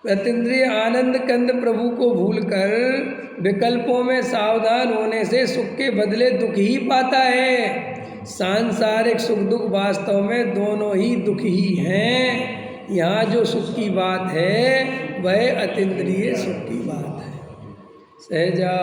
अतीन्द्रिय आनंद कंद प्रभु को भूलकर विकल्पों में सावधान होने से सुख के बदले दुख ही पाता है। सांसारिक सुख दुख वास्तव में दोनों ही दुख ही हैं। यहाँ जो सुख की बात है वह अतीन्द्रिय सुख की बात है। सहजा